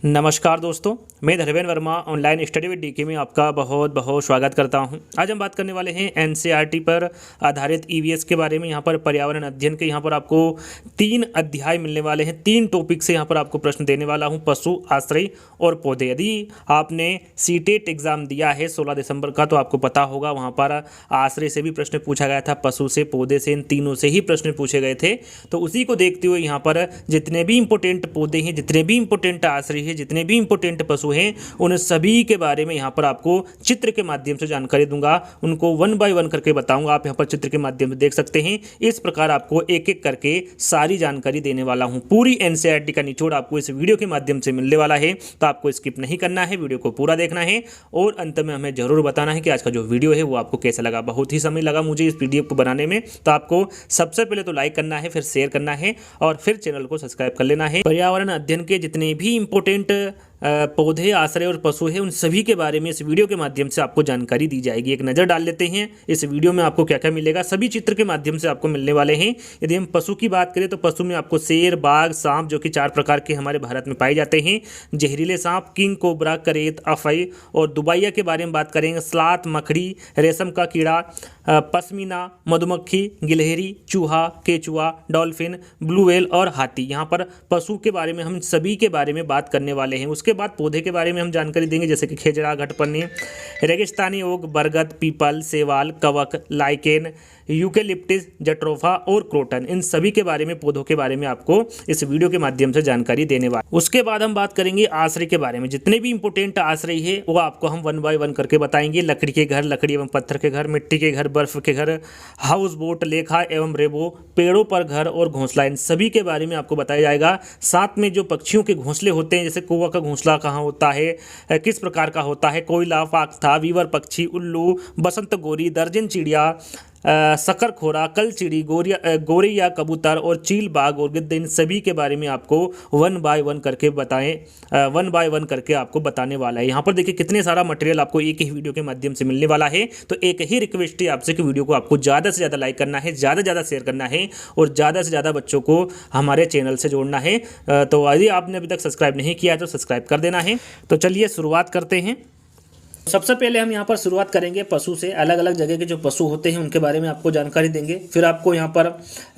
नमस्कार दोस्तों, मैं Dharmendra Verma online study with DK में आपका बहुत बहुत स्वागत करता हूं। आज हम बात करने वाले हैं एनसीईआरटी पर आधारित ईवीएस के बारे में। यहां पर पर्यावरण अध्ययन के यहां पर आपको 3 अध्याय मिलने वाले हैं। 3 टॉपिक से यहां पर आपको प्रश्न देने वाला हूं, पशु, आश्रय और पौधे। यदि आपने सीटेट एग्जाम दिया है 16 दिसंबर का तो आपको पता होगा वहाँ पर आश्रय से भी प्रश्न पूछा गया था, पशु से, पौधे से, इन तीनों से ही प्रश्न पूछे गए थे। तो उसी को देखते हुए यहाँ पर जितने भी इंपॉर्टेंट पौधे हैं, जितने भी इंपॉर्टेंट आश्रय है, जितने भी इंपॉर्टेंट पशु हैं, उन सभी के बारे में यहाँ पर आपको चित्र के माध्यम से जानकारी दूंगा। उनको 1 बाय 1 करके बताऊंगा। आप यहाँ पर चित्र के माध्यम से देख सकते हैं। इस प्रकार आपको एक एक करके सारी जानकारी देने वाला हूँ। पूरी एनसीईआरटी का निचोड़ आपको इस वीडियो के माध्यम से मिलने वाला है, तो आपको स्किप नहीं करना है, वीडियो को पूरा देखना है और अंत में हमें जरूर बताना है कि आज का जो वीडियो है वो आपको कैसा लगा। बहुत ही समय लगा मुझे इस पीडीएफ को बनाने में, तो आपको सबसे पहले तो लाइक करना है, फिर शेयर करना है और फिर चैनल को सब्सक्राइब कर लेना है। पर्यावरण अध्ययन के जितने भी इंपॉर्टेंट पौधे, आश्रय और पशु है, उन सभी के बारे में इस वीडियो के माध्यम से आपको जानकारी दी जाएगी। एक नज़र डाल लेते हैं इस वीडियो में आपको क्या क्या मिलेगा। सभी चित्र के माध्यम से आपको मिलने वाले हैं। यदि हम पशु की बात करें तो पशु में आपको शेर, बाघ, सांप, जो कि 4 प्रकार के हमारे भारत में पाए जाते हैं। जहरीले सांप, किंग कोबरा, करेत, अफई और दुबैया के बारे में बात करेंगे। स्लात, मकड़ी, रेशम का कीड़ा, पश्मीना, मधुमक्खी, गिलहरी, चूहा, केचुआ, डॉल्फिन, ब्लू व्हेल और हाथी। यहाँ पर पशु के बारे में हम सभी के बारे में बात करने वाले हैं। उसके बाद पौधे के बारे में हम जानकारी देंगे, जैसे कि खेजड़ा, घटपन्नी, रेगिस्तानी ओक, बरगद, पीपल, सेवाल, कवक, लाइकेन, यूकेलिप्टिस, जट्रोफा और क्रोटन। इन सभी के बारे में, पौधों के बारे में आपको इस वीडियो के माध्यम से जानकारी देने वाले। उसके बाद हम बात करेंगे आश्रय के बारे में। जितने भी इंपॉर्टेंट आश्रय है वो आपको हम 1 बाय 1 करके बताएंगे। लकड़ी के घर, लकड़ी एवं पत्थर के घर, मिट्टी के घर, बर्फ के घर, हाउस बोट, लेखा एवं रेबो, पेड़ों पर घर और घोंसला, इन सभी के बारे में आपको बताया जाएगा। साथ में जो पक्षियों के घोंसले होते हैं, जैसे कौवा का घोंसला कहाँ होता है, किस प्रकार का होता है, कोयला, फाख्ता, वीवर पक्षी, उल्लू, बसंत गोरी, दर्जन चिड़िया, शकरखोरा, कलचिड़ी, गोरिया, कबूतर और चील, बाग और गिद्ध, इन सभी के बारे में आपको 1 बाय 1 करके बताएं 1 बाय 1 करके आपको बताने वाला है। यहाँ पर देखिए कितने सारा मटेरियल आपको एक ही वीडियो के माध्यम से मिलने वाला है। तो एक ही रिक्वेस्ट है आपसे कि वीडियो को आपको ज़्यादा से ज़्यादा लाइक करना है, ज़्यादा से ज़्यादा शेयर करना है और ज़्यादा से ज़्यादा बच्चों को हमारे चैनल से जोड़ना है। तो यदि आपने अभी तक सब्सक्राइब नहीं किया है तो सब्सक्राइब कर देना है। तो चलिए शुरुआत करते हैं। सबसे पहले हम यहाँ पर शुरुआत करेंगे पशु से। अलग अलग जगह के जो पशु होते हैं उनके बारे में आपको जानकारी देंगे। फिर आपको यहाँ पर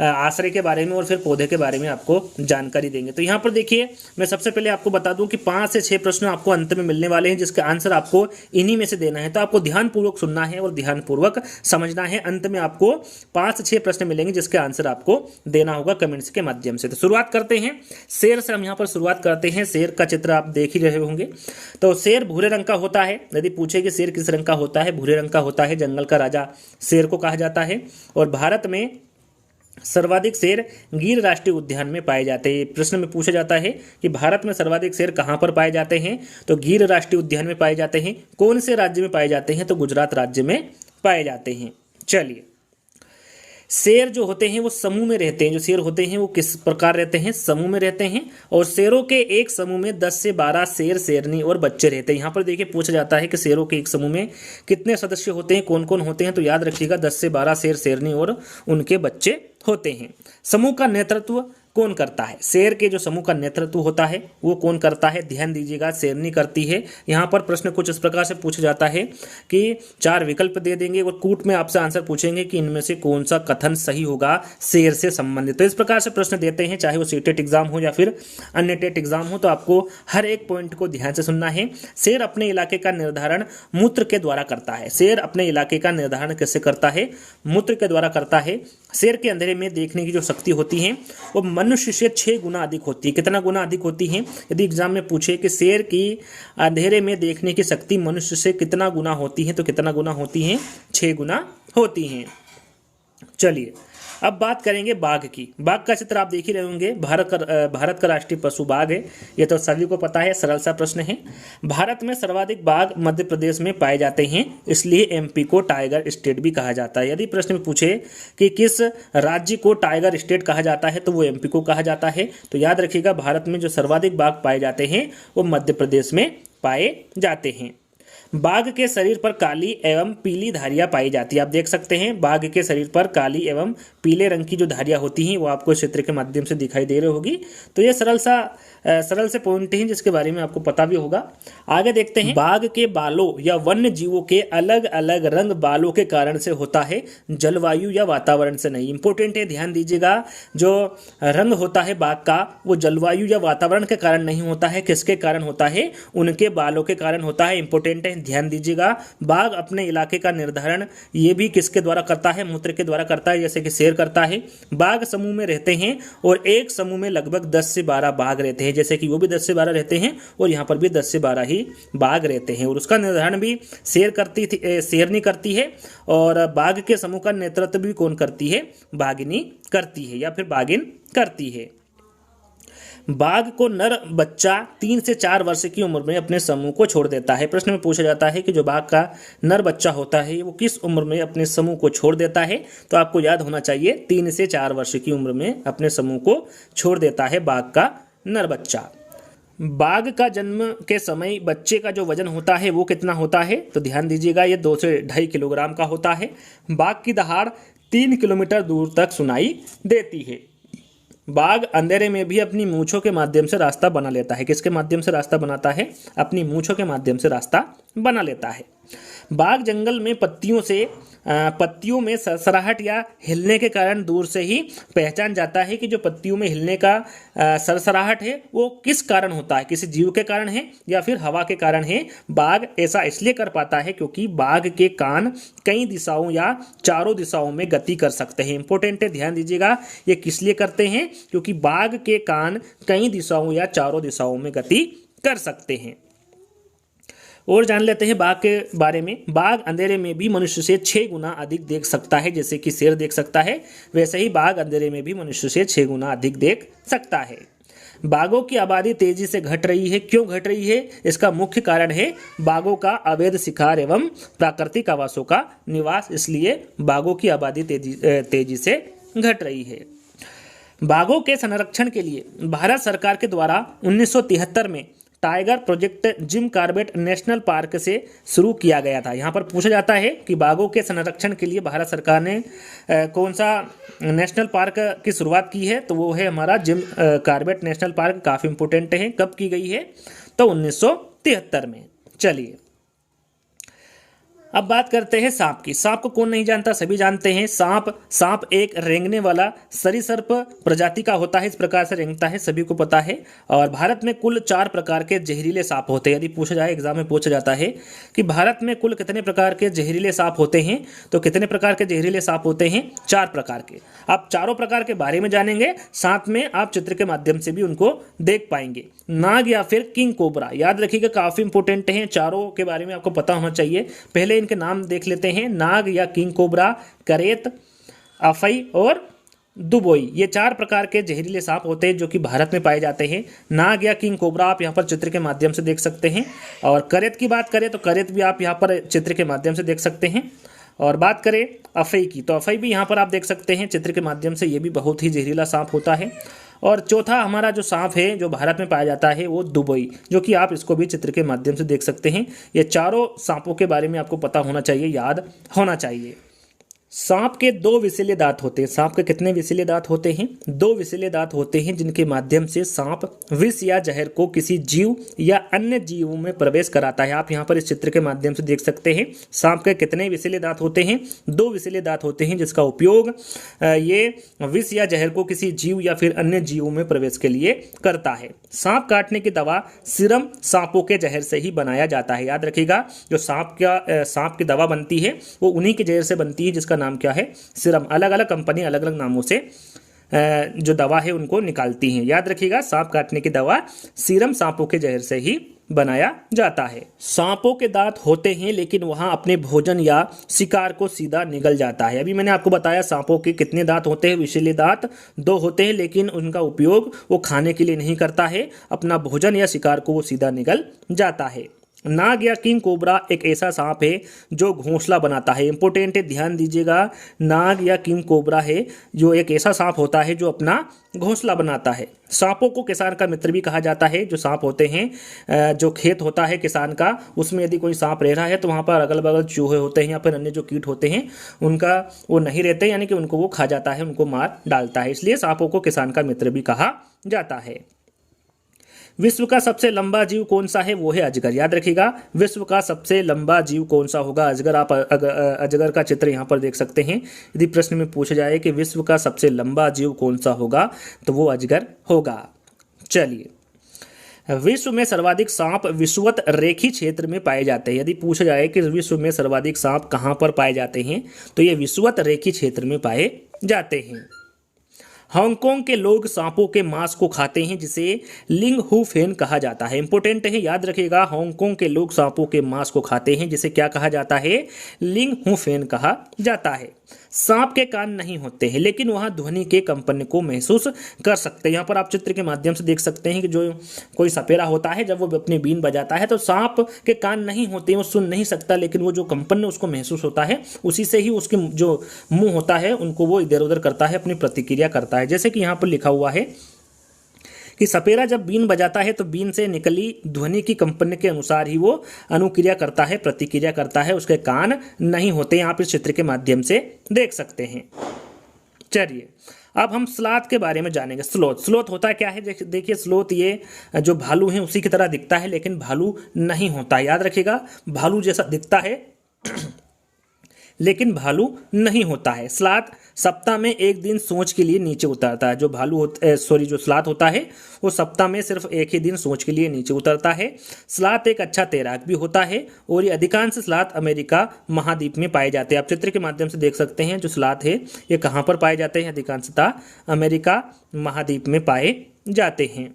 आश्रय के बारे में और फिर पौधे के बारे में आपको जानकारी देंगे। तो यहाँ पर देखिए, मैं सबसे पहले आपको बता दूं कि 5 से 6 प्रश्न आपको अंत में मिलने वाले हैं, जिसका आंसर आपको इन्हीं में से देना है। तो आपको ध्यानपूर्वक सुनना है और ध्यानपूर्वक समझना है। अंत में आपको 5 से 6 प्रश्न मिलेंगे, जिसके आंसर आपको देना होगा कमेंट्स के माध्यम से। तो शुरुआत करते हैं शेर से। हम यहाँ पर शुरुआत करते हैं। शेर का चित्र आप देख ही रहे होंगे। तो शेर भूरे रंग का होता है। यदि पूछे कि शेर किस रंग का होता है, भूरे रंग का होता है। जंगल का राजा शेर को कहा जाता है। और भारत में सर्वाधिक शेर गिर राष्ट्रीय उद्यान में पाए जाते हैं। प्रश्न में पूछा जाता है कि भारत में सर्वाधिक शेर कहां पर पाए जाते हैं, तो गिर राष्ट्रीय उद्यान में पाए जाते हैं। कौन से राज्य में पाए जाते हैं, तो गुजरात राज्य में पाए जाते हैं। चलिए, शेर जो होते हैं वो समूह में रहते हैं। जो शेर होते हैं वो किस प्रकार रहते हैं, समूह में रहते हैं। और शेरों के एक समूह में 10 से 12 शेर, शेरनी और बच्चे रहते हैं। यहाँ पर देखिए पूछा जाता है कि शेरों के एक समूह में कितने सदस्य होते हैं, कौन कौन होते हैं। तो याद रखिएगा 10 से 12 शेर, शेरनी और उनके बच्चे होते हैं। समूह का नेतृत्व कौन करता है, शेर के जो समूह का नेतृत्व होता है वो कौन करता है, ध्यान दीजिएगा, शेरनी करती है। यहाँ पर प्रश्न कुछ इस प्रकार से पूछा जाता है कि 4 विकल्प दे देंगे और कूट में आपसे आंसर पूछेंगे कि इनमें से कौन सा कथन सही होगा शेर से संबंधित। तो इस प्रकार से प्रश्न देते हैं, चाहे वो सीटेट एग्जाम हो या फिर अन्य टेट एग्जाम हो। तो आपको हर एक पॉइंट को ध्यान से सुनना है। शेर अपने इलाके का निर्धारण मूत्र के द्वारा करता है। शेर अपने इलाके का निर्धारण कैसे करता है, मूत्र के द्वारा करता है। शेर के अंधेरे में देखने की जो शक्ति होती है वो मनुष्य से 6 गुना अधिक होती है। कितना गुना अधिक होती है, यदि एग्जाम में पूछे कि शेर की अंधेरे में देखने की शक्ति मनुष्य से कितना गुना होती है, तो कितना गुना होती है, 6 गुना होती है। चलिए, अब बात करेंगे बाघ की। बाघ का चित्र आप देख ही रहे होंगे। भारत का राष्ट्रीय पशु बाघ है, ये तो सभी को पता है। सरल सा प्रश्न है। भारत में सर्वाधिक बाघ मध्य प्रदेश में पाए जाते हैं, इसलिए एमपी को टाइगर स्टेट भी कहा जाता है। यदि प्रश्न में पूछे कि किस राज्य को टाइगर स्टेट कहा जाता है, तो वो एमपी को कहा जाता है। तो याद रखिएगा, भारत में जो सर्वाधिक बाघ पाए जाते हैं वो मध्य प्रदेश में पाए जाते हैं। बाघ के शरीर पर काली एवं पीली धारियां पाई जाती है। आप देख सकते हैं बाघ के शरीर पर काली एवं पीले रंग की जो धारियां होती हैं वो आपको इस चित्र के माध्यम से दिखाई दे रही होगी। तो ये सरल सा सरल से पॉइंट हैं जिसके बारे में आपको पता भी होगा। आगे देखते हैं, बाघ के बालों या वन्य जीवों के अलग अलग रंग बालों के कारण से होता है, जलवायु या वातावरण से नहीं। इंपॉर्टेंट है, ध्यान दीजिएगा। जो रंग होता है बाघ का वो जलवायु या वातावरण के कारण नहीं होता है। किसके कारण होता है? उनके बालों के कारण होता है। इंपॉर्टेंट है, ध्यान दीजिएगा। बाघ अपने इलाके का निर्धारण ये भी किसके द्वारा करता है? मूत्र के द्वारा करता है, जैसे कि शेर करता है। बाघ समूह में रहते हैं और एक समूह में लगभग 10 से 12 बाघ रहते हैं, जैसे कि वो भी 10 से 12 रहते हैं और यहाँ पर भी 10 से 12 ही बाघ रहते हैं। और उसका निर्धारण भी शेरनी करती है और बाघ के समूह का नेतृत्व भी कौन करती है? बाघिनी करती है या फिर बाघिन करती है। बाघ को नर बच्चा 3 से 4 वर्ष की उम्र में अपने समूह को छोड़ देता है। प्रश्न में पूछा जाता है कि जो बाघ का नर बच्चा होता है वो किस उम्र में अपने समूह को छोड़ देता है? तो आपको याद होना चाहिए 3 से 4 वर्ष की उम्र में अपने समूह को छोड़ देता है बाघ का नर बच्चा। बाघ का जन्म के समय बच्चे का जो वजन होता है वो कितना होता है? तो ध्यान दीजिएगा, ये 2 से 2.5 किलोग्राम का होता है। बाघ की दहाड़ 3 किलोमीटर दूर तक सुनाई देती है। बाघ अंधेरे में भी अपनी मूंछों के माध्यम से रास्ता बना लेता है। किसके माध्यम से रास्ता बनाता है? अपनी मूंछों के माध्यम से रास्ता बना लेता है। बाघ जंगल में पत्तियों में सरसराहट या हिलने के कारण दूर से ही पहचान जाता है कि जो पत्तियों में हिलने का सरसराहट है वो किस कारण होता है? किसी जीव के कारण है या फिर हवा के कारण है? बाघ ऐसा इसलिए कर पाता है क्योंकि बाघ के कान कई दिशाओं या चारों दिशाओं में गति कर सकते हैं। इंपॉर्टेंट है, ध्यान दीजिएगा। ये किस लिए करते हैं? क्योंकि बाघ के कान कई दिशाओं या चारों दिशाओं में गति कर सकते हैं। और जान लेते हैं बाघ के बारे में। बाघ अंधेरे में भी मनुष्य से 6 गुना अधिक देख सकता है। जैसे कि शेर देख सकता है, वैसे ही बाघ अंधेरे में भी मनुष्य से 6 गुना अधिक देख सकता है। बाघों की आबादी तेजी से घट रही है। क्यों घट रही है? इसका मुख्य कारण है बाघों का अवैध शिकार एवं प्राकृतिक आवासों का निवास, इसलिए बाघों की आबादी तेजी से घट रही है। बाघों के संरक्षण के लिए भारत सरकार के द्वारा 1973 में tiger project Jim Corbett national park से शुरू किया गया था। यहाँ पर पूछा जाता है कि बाघों के संरक्षण के लिए भारत सरकार ने कौन सा नेशनल पार्क की शुरुआत की है? तो वो है हमारा जिम कॉर्बेट नेशनल पार्क। काफ़ी इंपोर्टेंट है। कब की गई है? तो 1973 में। चलिए अब बात करते हैं सांप की। सांप को कौन नहीं जानता? सभी जानते हैं। सांप एक रेंगने वाला सरीसृप प्रजाति का होता है। इस प्रकार से रेंगता है, सभी को पता है। और भारत में कुल 4 प्रकार के जहरीले सांप होते हैं। यदि पूछा जाए, एग्जाम में पूछा जाता है कि भारत में कुल कितने प्रकार के जहरीले सांप होते हैं, तो कितने प्रकार के जहरीले सांप होते हैं? 4 प्रकार के। आप चारों प्रकार के बारे में जानेंगे, साथ में आप चित्र के माध्यम से भी उनको देख पाएंगे। नाग या फिर किंग कोबरा, याद रखिएगा, काफी इंपोर्टेंट हैं। चारों के बारे में आपको पता होना चाहिए। पहले इनके नाम देख लेते हैं। नाग या किंग कोबरा, करेत, अफई और दुबोई, ये 4 प्रकार के जहरीले सांप होते हैं जो कि भारत में पाए जाते हैं। नाग या किंग कोबरा आप यहाँ पर चित्र के माध्यम से देख सकते हैं। और करेत की बात करें तो करेत भी आप यहाँ पर चित्र के माध्यम से देख सकते हैं। और बात करें अफई की, तो अफई भी यहाँ पर आप देख सकते हैं चित्र के माध्यम से। ये भी बहुत ही जहरीला सांप होता है। और चौथा हमारा जो सांप है जो भारत में पाया जाता है वो दुबई, जो कि आप इसको भी चित्र के माध्यम से देख सकते हैं। ये चारों सांपों के बारे में आपको पता होना चाहिए, याद होना चाहिए। सांप के 2 विषैले दांत होते हैं। सांप के कितने विषैले दांत होते हैं? 2 विषैले दांत होते हैं, जिनके माध्यम से सांप विष या जहर को किसी जीव या अन्य जीवों में प्रवेश कराता है। आप यहाँ पर इस चित्र के माध्यम से देख सकते हैं। सांप के कितने विषैले दांत होते हैं? 2 विषैले दांत होते हैं, जिसका उपयोग ये विष या जहर को किसी जीव या फिर अन्य जीवों में प्रवेश के लिए करता है। सांप काटने की दवा सीरम सांपों के जहर से ही बनाया जाता है। याद रखिएगा, जो सांप की दवा बनती है वो उन्हीं के जहर से बनती है, जिसका नाम क्या है? सीरम। अलग अलग कंपनी अलग अलग नामों से जो दवा है उनको निकालती हैं। याद रखिएगा, सांप काटने की दवा सीरम सांपों के जहर से ही बनाया जाता है। सांपों के दांत होते हैं, लेकिन वहां अपने भोजन या शिकार को सीधा निगल जाता है। अभी मैंने आपको बताया सांपों के कितने दांत होते हैं। विषैले दांत 2 होते हैं, लेकिन उनका उपयोग वो खाने के लिए नहीं करता है। अपना भोजन या शिकार को वो सीधा निगल जाता है। नाग या किंग कोबरा एक ऐसा सांप है जो घोंसला बनाता है। इंपॉर्टेंट है, ध्यान दीजिएगा। नाग या किंग कोबरा है जो एक ऐसा सांप होता है जो अपना घोंसला बनाता है। सांपों को किसान का मित्र भी कहा जाता है। जो सांप होते हैं, जो खेत होता है किसान का, उसमें यदि कोई सांप रह रहा है तो वहाँ पर अगल बगल चूहे होते हैं या फिर अन्य जो कीट होते हैं उनका वो नहीं रहते, यानी कि उनको वो खा जाता है, उनको मार डालता है। इसलिए सांपों को किसान का मित्र भी कहा जाता है। विश्व का सबसे लंबा जीव कौन सा है? वो है अजगर। याद रखिएगा, विश्व का सबसे लंबा जीव कौन सा होगा? अजगर। आप अजगर का चित्र यहाँ पर देख सकते हैं। यदि प्रश्न में पूछा जाए कि विश्व का सबसे लंबा जीव कौन सा होगा, तो वो अजगर होगा। चलिए, विश्व में सर्वाधिक सांप विषुवत रेखी क्षेत्र में पाए जाते हैं। यदि पूछा जाए कि विश्व में सर्वाधिक सांप कहाँ पर पाए जाते हैं, तो ये विषुवत रेखी क्षेत्र में पाए जाते हैं। हांगकांग के लोग सांपों के मांस को खाते हैं, जिसे लिंग हु फेन कहा जाता है। इंपॉर्टेंट है, याद रखिएगा, हांगकांग के लोग सांपों के मांस को खाते हैं, जिसे क्या कहा जाता है? लिंग हु फेन कहा जाता है। सांप के कान नहीं होते हैं, लेकिन वहाँ ध्वनि के कंपन को महसूस कर सकते हैं। यहाँ पर आप चित्र के माध्यम से देख सकते हैं कि जो कोई सपेरा होता है, जब वो अपनी बीन बजाता है तो सांप के कान नहीं होते हैं, वो सुन नहीं सकता, लेकिन वो जो कंपन उसको महसूस होता है, उसी से ही उसके जो मुंह होता है उनको वो इधर उधर करता है, अपनी प्रतिक्रिया करता है। जैसे कि यहाँ पर लिखा हुआ है कि सपेरा जब बीन बजाता है तो बीन से निकली ध्वनि की कंपन के अनुसार ही वो अनुक्रिया करता है, प्रतिक्रिया करता है, उसके कान नहीं होते। आप इस चित्र के माध्यम से देख सकते हैं। चलिए, अब हम स्लॉथ के बारे में जानेंगे। स्लॉथ होता क्या है? देखिए, स्लॉथ ये जो भालू है उसी की तरह दिखता है, लेकिन भालू नहीं होता। याद रखिएगा, भालू जैसा दिखता है लेकिन भालू नहीं होता है। स्लॉथ सप्ताह में एक दिन सोच के लिए नीचे उतरता है। जो जो स्लॉथ होता है वो सप्ताह में सिर्फ एक ही दिन सोच के लिए नीचे उतरता है। स्लॉथ एक अच्छा तैराक भी होता है और ये अधिकांश स्लॉथ अमेरिका महाद्वीप में पाए जाते हैं। आप चित्र के माध्यम से देख सकते हैं जो स्लॉथ है ये कहाँ पर पाए जाते हैं? अधिकांशतः अमेरिका महाद्वीप में पाए जाते हैं।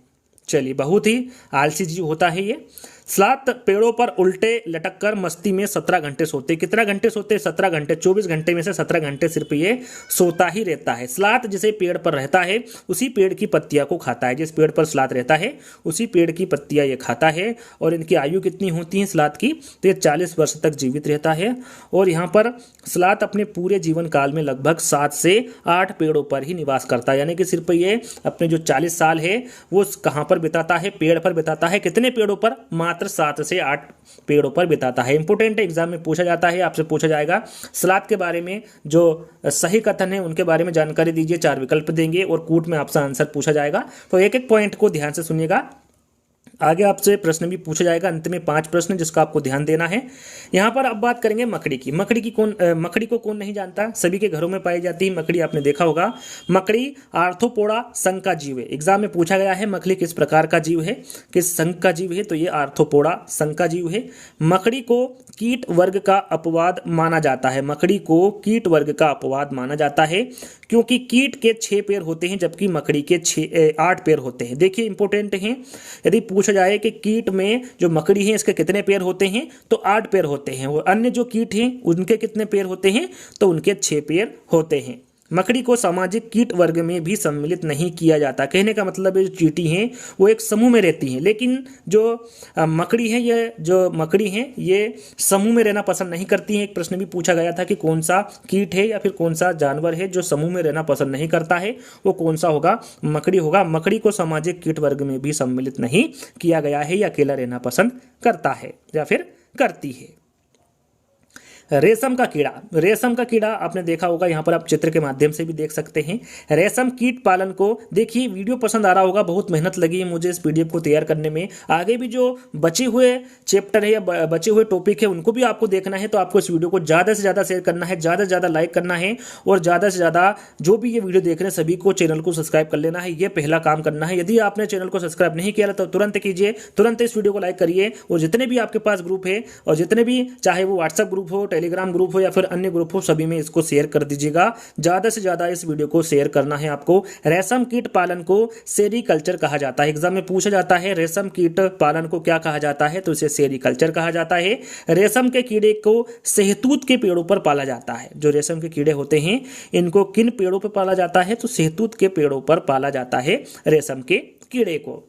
चलिए, बहुत ही आलसी जीव होता है ये। स्लॉथ पेड़ों पर उल्टे लटक कर मस्ती में 17 घंटे सोते। कितना घंटे सोते? 17 घंटे। 24 घंटे में से 17 घंटे सिर्फ ये सोता ही रहता है। स्लॉथ जिसे पेड़ पर रहता है उसी पेड़ की पत्तियां को खाता है। जिस पेड़ पर स्लॉथ रहता है उसी पेड़ की पत्तियां ये खाता है। और इनकी आयु कितनी होती है स्लॉथ की? तो ये 40 वर्ष तक जीवित रहता है। और यहाँ पर स्लॉथ अपने पूरे जीवन काल में लगभग 7 से 8 पेड़ों पर ही निवास करता है। यानी कि सिर्फ ये अपने जो 40 साल है वो कहाँ पर बिताता है? पेड़ पर बिताता है। कितने पेड़ों पर? मात्र 7 से 8 पेड़ों पर बिताता है। इंपोर्टेंट एग्जाम में पूछा जाता है, आपसे पूछा जाएगा स्लॉथ के बारे में जो सही कथन है उनके बारे में जानकारी दीजिए। 4 विकल्प देंगे और कूट में आपसे आंसर पूछा जाएगा। तो एक एक पॉइंट को ध्यान से सुनिएगा। आगे आपसे प्रश्न भी पूछा जाएगा। अंत में 5 प्रश्न जिसका आपको ध्यान देना है। यहाँ पर अब बात करेंगे मकड़ी की। मकड़ी को कौन नहीं जानता? सभी के घरों में पाई जाती है मकड़ी, आपने देखा होगा। मकड़ी आर्थ्रोपोडा संघ का जीव है। एग्जाम में पूछा गया है मकड़ी किस प्रकार का जीव है, किस संघ का जीव है? तो ये आर्थ्रोपोडा संघ का जीव है। मकड़ी को कीट वर्ग का अपवाद माना जाता है। मकड़ी को कीट वर्ग का अपवाद माना जाता है क्योंकि कीट के 6 पैर होते हैं जबकि मकड़ी के 8 पैर होते हैं। देखिए, इंपोर्टेंट है, यदि पूछा जाए कि कीट में जो मकड़ी है इसके कितने पैर होते हैं, तो 8 पैर होते हैं। और अन्य जो कीट हैं उनके कितने पैर होते हैं? तो उनके 6 पैर होते हैं। मकड़ी को सामाजिक कीट वर्ग में भी सम्मिलित नहीं किया जाता। कहने का मतलब है जो चींटी हैं वो एक समूह में रहती हैं, लेकिन जो मकड़ी है ये समूह में रहना पसंद नहीं करती हैं। एक प्रश्न भी पूछा गया था कि कौन सा कीट है या फिर कौन सा जानवर है जो समूह में रहना पसंद नहीं करता है, वो कौन सा होगा? मकड़ी होगा। मकड़ी को सामाजिक कीट वर्ग में भी सम्मिलित नहीं किया गया है, या अकेला रहना पसंद करता है या फिर करती है। रेशम का कीड़ा आपने देखा होगा, यहाँ पर आप चित्र के माध्यम से भी देख सकते हैं। रेशम कीट पालन को देखिए, वीडियो पसंद आ रहा होगा, बहुत मेहनत लगी है मुझे इस पीडीएफ को तैयार करने में। आगे भी जो बचे हुए चैप्टर है या बचे हुए टॉपिक है उनको भी आपको देखना है, तो आपको इस वीडियो को ज़्यादा से ज़्यादा शेयर करना है, ज़्यादा से ज़्यादा लाइक करना है और ज़्यादा से ज़्यादा जो भी ये वीडियो देख रहे हैं सभी को चैनल को सब्सक्राइब कर लेना है। ये पहला काम करना है। यदि आपने चैनल को सब्सक्राइब नहीं किया तो तुरंत कीजिए, तुरंत इस वीडियो को लाइक करिए। और जितने भी आपके पास ग्रुप है और जितने भी, चाहे वो व्हाट्सएप ग्रुप हो, टेलीग्राम ग्रुप हो या फिर अन्य ग्रुप हो, सभी में इसको शेयर कर दीजिएगा। ज्यादा से ज्यादा इस वीडियो को शेयर करना है आपको। रेशम कीट पालन को सेरीकल्चर कहा जाता है। एग्जाम में पूछा जाता है रेशम कीट पालन को क्या कहा जाता है, तो इसे सेरीकल्चर कहा जाता है। रेशम के कीड़े को शहतूत के पेड़ों पर पाला जाता है। जो रेशम के कीड़े होते हैं इनको किन पेड़ों पर पाला जाता है, तो शहतूत के पेड़ों पर पाला जाता है रेशम के कीड़े को।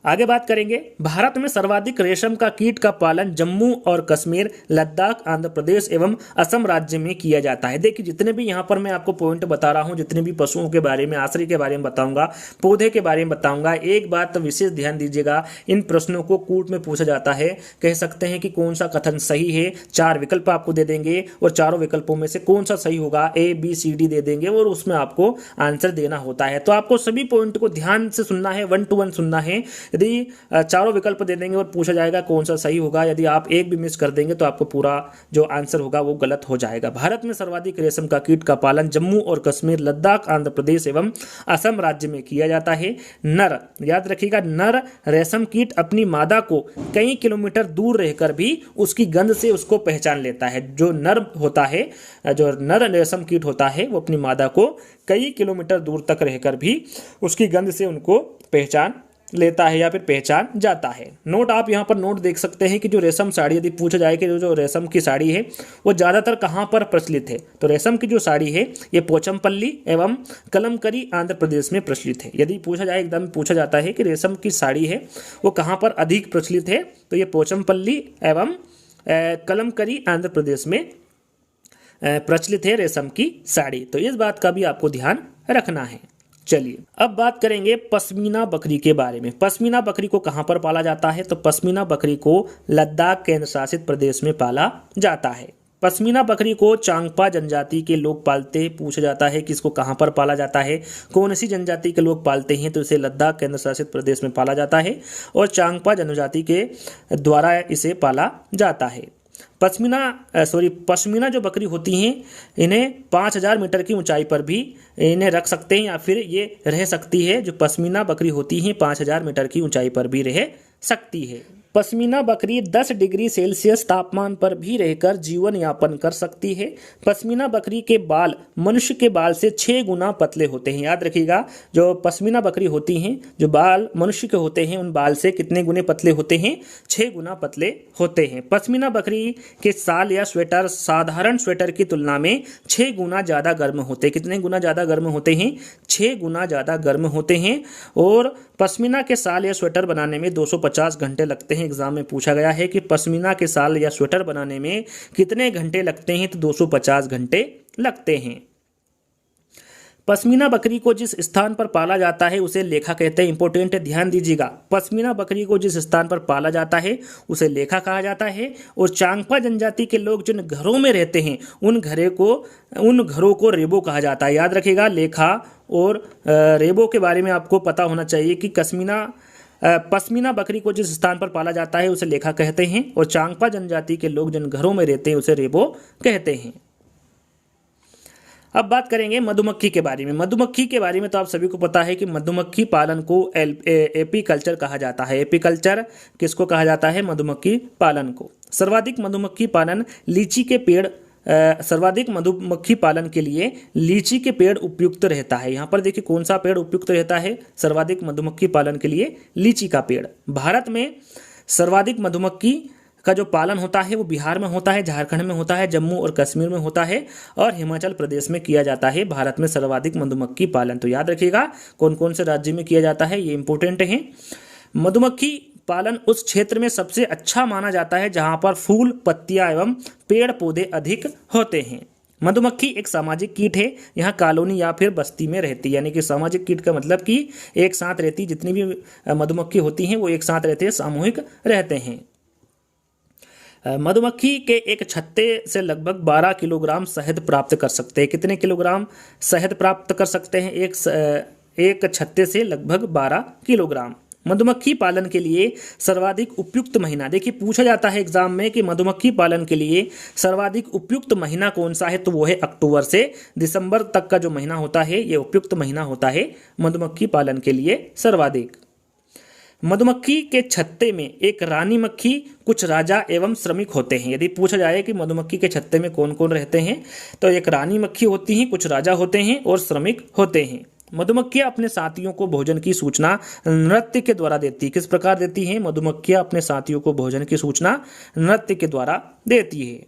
आगे बात करेंगे, भारत में सर्वाधिक रेशम का कीट का पालन जम्मू और कश्मीर, लद्दाख, आंध्र प्रदेश एवं असम राज्य में किया जाता है। देखिए जितने भी यहाँ पर मैं आपको पॉइंट बता रहा हूँ, जितने भी पशुओं के बारे में, आश्रय के बारे में बताऊंगा, पौधे के बारे में बताऊंगा, एक बात विशेष ध्यान दीजिएगा, इन प्रश्नों को कोर्ट में पूछा जाता है। कह सकते हैं कि कौन सा कथन सही है, 4 विकल्प आपको दे देंगे और चारों विकल्पों में से कौन सा सही होगा, ABCD दे देंगे और उसमें आपको आंसर देना होता है। तो आपको सभी पॉइंट को ध्यान से सुनना है, 1 to 1 सुनना है। यदि चारों विकल्प दे देंगे और पूछा जाएगा कौन सा सही होगा, यदि आप एक भी मिस कर देंगे तो आपको पूरा जो आंसर होगा वो गलत हो जाएगा। भारत में सर्वाधिक रेशम का कीट का पालन जम्मू और कश्मीर, लद्दाख, आंध्र प्रदेश एवं असम राज्य में किया जाता है। नर, याद रखिएगा, नर रेशम कीट अपनी मादा को कई किलोमीटर दूर रहकर भी उसकी गंध से उसको पहचान लेता है। जो नर होता है, जो नर रेशम कीट होता है, वो अपनी मादा को कई किलोमीटर दूर तक रहकर भी उसकी गंध से उनको पहचान लेता है या फिर पहचान जाता है। नोट, आप यहाँ पर नोट देख सकते हैं कि जो रेशम साड़ी, यदि पूछा जाए कि जो रेशम की साड़ी है वो ज़्यादातर कहाँ पर प्रचलित है, तो रेशम की जो साड़ी है ये पोचमपल्ली एवं कलमकरी आंध्र प्रदेश में प्रचलित है। यदि पूछा जाए, एकदम पूछा जाता है कि रेशम की साड़ी है वो कहाँ पर अधिक प्रचलित है, तो ये पोचमपल्ली एवं कलमकरी आंध्र प्रदेश में प्रचलित है रेशम की साड़ी। तो इस बात का भी आपको ध्यान रखना है। चलिए अब बात करेंगे पश्मीना बकरी के बारे में। पश्मीना बकरी को कहाँ पर पाला जाता है, तो पश्मीना बकरी को लद्दाख केंद्र शासित प्रदेश में पाला जाता है। पश्मीना बकरी को चांगपा जनजाति के लोग पालते हैं। पूछा जाता है कि इसको कहाँ पर पाला जाता है, कौन सी जनजाति के लोग पालते हैं, तो इसे लद्दाख केंद्र शासित प्रदेश में पाला जाता है और चांगपा जनजाति के द्वारा इसे पाला जाता है। पश्मीना जो बकरी होती हैं, इन्हें 5000 मीटर की ऊंचाई पर भी इन्हें रख सकते हैं या फिर ये रह सकती है। जो पश्मीना बकरी होती हैं 5000 मीटर की ऊंचाई पर भी रह सकती है। पश्मीना बकरी 10 डिग्री सेल्सियस तापमान पर भी रहकर जीवन यापन कर सकती है। पश्मीना बकरी के बाल मनुष्य के बाल से 6 गुना पतले होते हैं। याद रखिएगा, जो पश्मीना बकरी होती हैं, जो बाल मनुष्य के होते हैं, उन बाल से कितने गुने पतले होते हैं, 6 गुना पतले होते हैं। पश्मीना बकरी के शाल या स्वेटर साधारण स्वेटर की तुलना में 6 गुना ज़्यादा गर्म होते हैं। कितने गुना ज़्यादा गर्म होते हैं, 6 गुना ज़्यादा गर्म होते हैं। और पश्मीना के शाल या स्वेटर बनाने में 250 घंटे लगते हैं। एग्जाम में पूछा गया है कि पश्मीना के शाल या स्वेटर बनाने में कितने घंटे लगते हैं, तो 250 घंटे लगते हैं। पश्मीना बकरी को जिस स्थान पर पाला जाता है उसे लेखा कहते हैं। इंपॉर्टेंट है, ध्यान दीजिएगा। पश्मीना बकरी को जिस स्थान पर पाला जाता है उसे लेखा कहा जाता है। और चांगपा जनजाति के लोग जिन घरों में रहते हैं उन घरों को रेबो कहा जाता है। याद रखिएगा, लेखा और रेबो के बारे में आपको पता होना चाहिए कि पश्मीना बकरी को जिस स्थान पर पाला जाता है उसे लेखा कहते हैं और चांगपा जनजाति के लोग जिन घरों में रहते हैं उसे रेबो कहते हैं। अब बात करेंगे मधुमक्खी के बारे में। मधुमक्खी के बारे में तो आप सभी को पता है कि मधुमक्खी पालन को एपीकल्चर कहा जाता है। एपीकल्चर किसको कहा जाता है, मधुमक्खी पालन को। सर्वाधिक मधुमक्खी पालन के लिए लीची के पेड़ उपयुक्त रहता है। यहाँ पर देखिए कौन सा पेड़ उपयुक्त रहता है, सर्वाधिक मधुमक्खी पालन के लिए लीची का पेड़। भारत में सर्वाधिक मधुमक्खी का जो पालन होता है वो बिहार में होता है, झारखंड में होता है, जम्मू और कश्मीर में होता है और हिमाचल प्रदेश में किया जाता है। भारत में सर्वाधिक मधुमक्खी पालन, तो याद रखिएगा कौन कौन से राज्य में किया जाता है, ये इंपॉर्टेंट है। मधुमक्खी पालन उस क्षेत्र में सबसे अच्छा माना जाता है जहां पर फूल, पत्तियां एवं पेड़ पौधे अधिक होते हैं। मधुमक्खी एक सामाजिक कीट है, यहाँ कॉलोनी या फिर बस्ती में रहती है। यानी कि सामाजिक कीट का मतलब कि एक साथ रहती, जितनी भी मधुमक्खी होती हैं वो एक साथ रहते हैं, सामूहिक रहते हैं। मधुमक्खी के एक छत्ते से लगभग 12 किलोग्राम शहद प्राप्त कर सकते हैं। कितने किलोग्राम शहद प्राप्त कर सकते हैं, एक छत्ते से लगभग 12 किलोग्राम। मधुमक्खी पालन के लिए सर्वाधिक उपयुक्त महीना, देखिए पूछा जाता है एग्जाम में कि मधुमक्खी पालन के लिए सर्वाधिक उपयुक्त महीना कौन सा है, तो वो है अक्टूबर से दिसंबर तक का जो महीना होता है ये उपयुक्त महीना होता है मधुमक्खी पालन के लिए सर्वाधिक। मधुमक्खी के छत्ते में एक रानी मक्खी, कुछ राजा एवं श्रमिक होते हैं। यदि पूछा जाए कि मधुमक्खी के छत्ते में कौन कौन रहते हैं, तो एक रानी मक्खी होती हैं, कुछ राजा होते हैं और श्रमिक होते हैं। मधुमक्खियां अपने साथियों को भोजन की सूचना नृत्य के द्वारा देती है। किस प्रकार देती हैं, मधुमक्खियां अपने साथियों को भोजन की सूचना नृत्य के द्वारा देती है।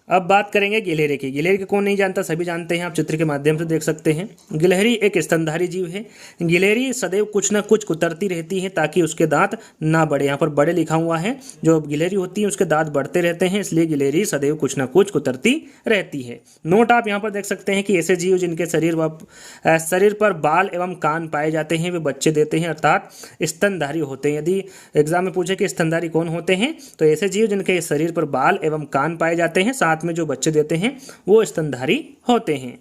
अब बात करेंगे गिलहरी की। गिलहरी को कौन नहीं जानता, सभी जानते हैं, आप चित्र के माध्यम से देख सकते हैं। गिलहरी एक स्तनधारी जीव है। गिलहरी सदैव कुछ ना कुछ कुतरती रहती है ताकि उसके दांत ना बढ़े। यहाँ पर बड़े लिखा हुआ है, जो गिलहरी होती है उसके दांत बढ़ते रहते हैं, इसलिए गिलहरी सदैव कुछ ना कुछ कुतरती रहती है। नोट आप यहाँ पर देख सकते हैं कि ऐसे जीव जिनके शरीर पर बाल एवं कान पाए जाते हैं वे बच्चे देते हैं, अर्थात स्तनधारी होते हैं। यदि एग्जाम में पूछे कि स्तनधारी कौन होते हैं, तो ऐसे जीव जिनके शरीर पर बाल एवं कान पाए जाते हैं, साथ में जो बच्चे देते हैं, वो स्तनधारी होते हैं।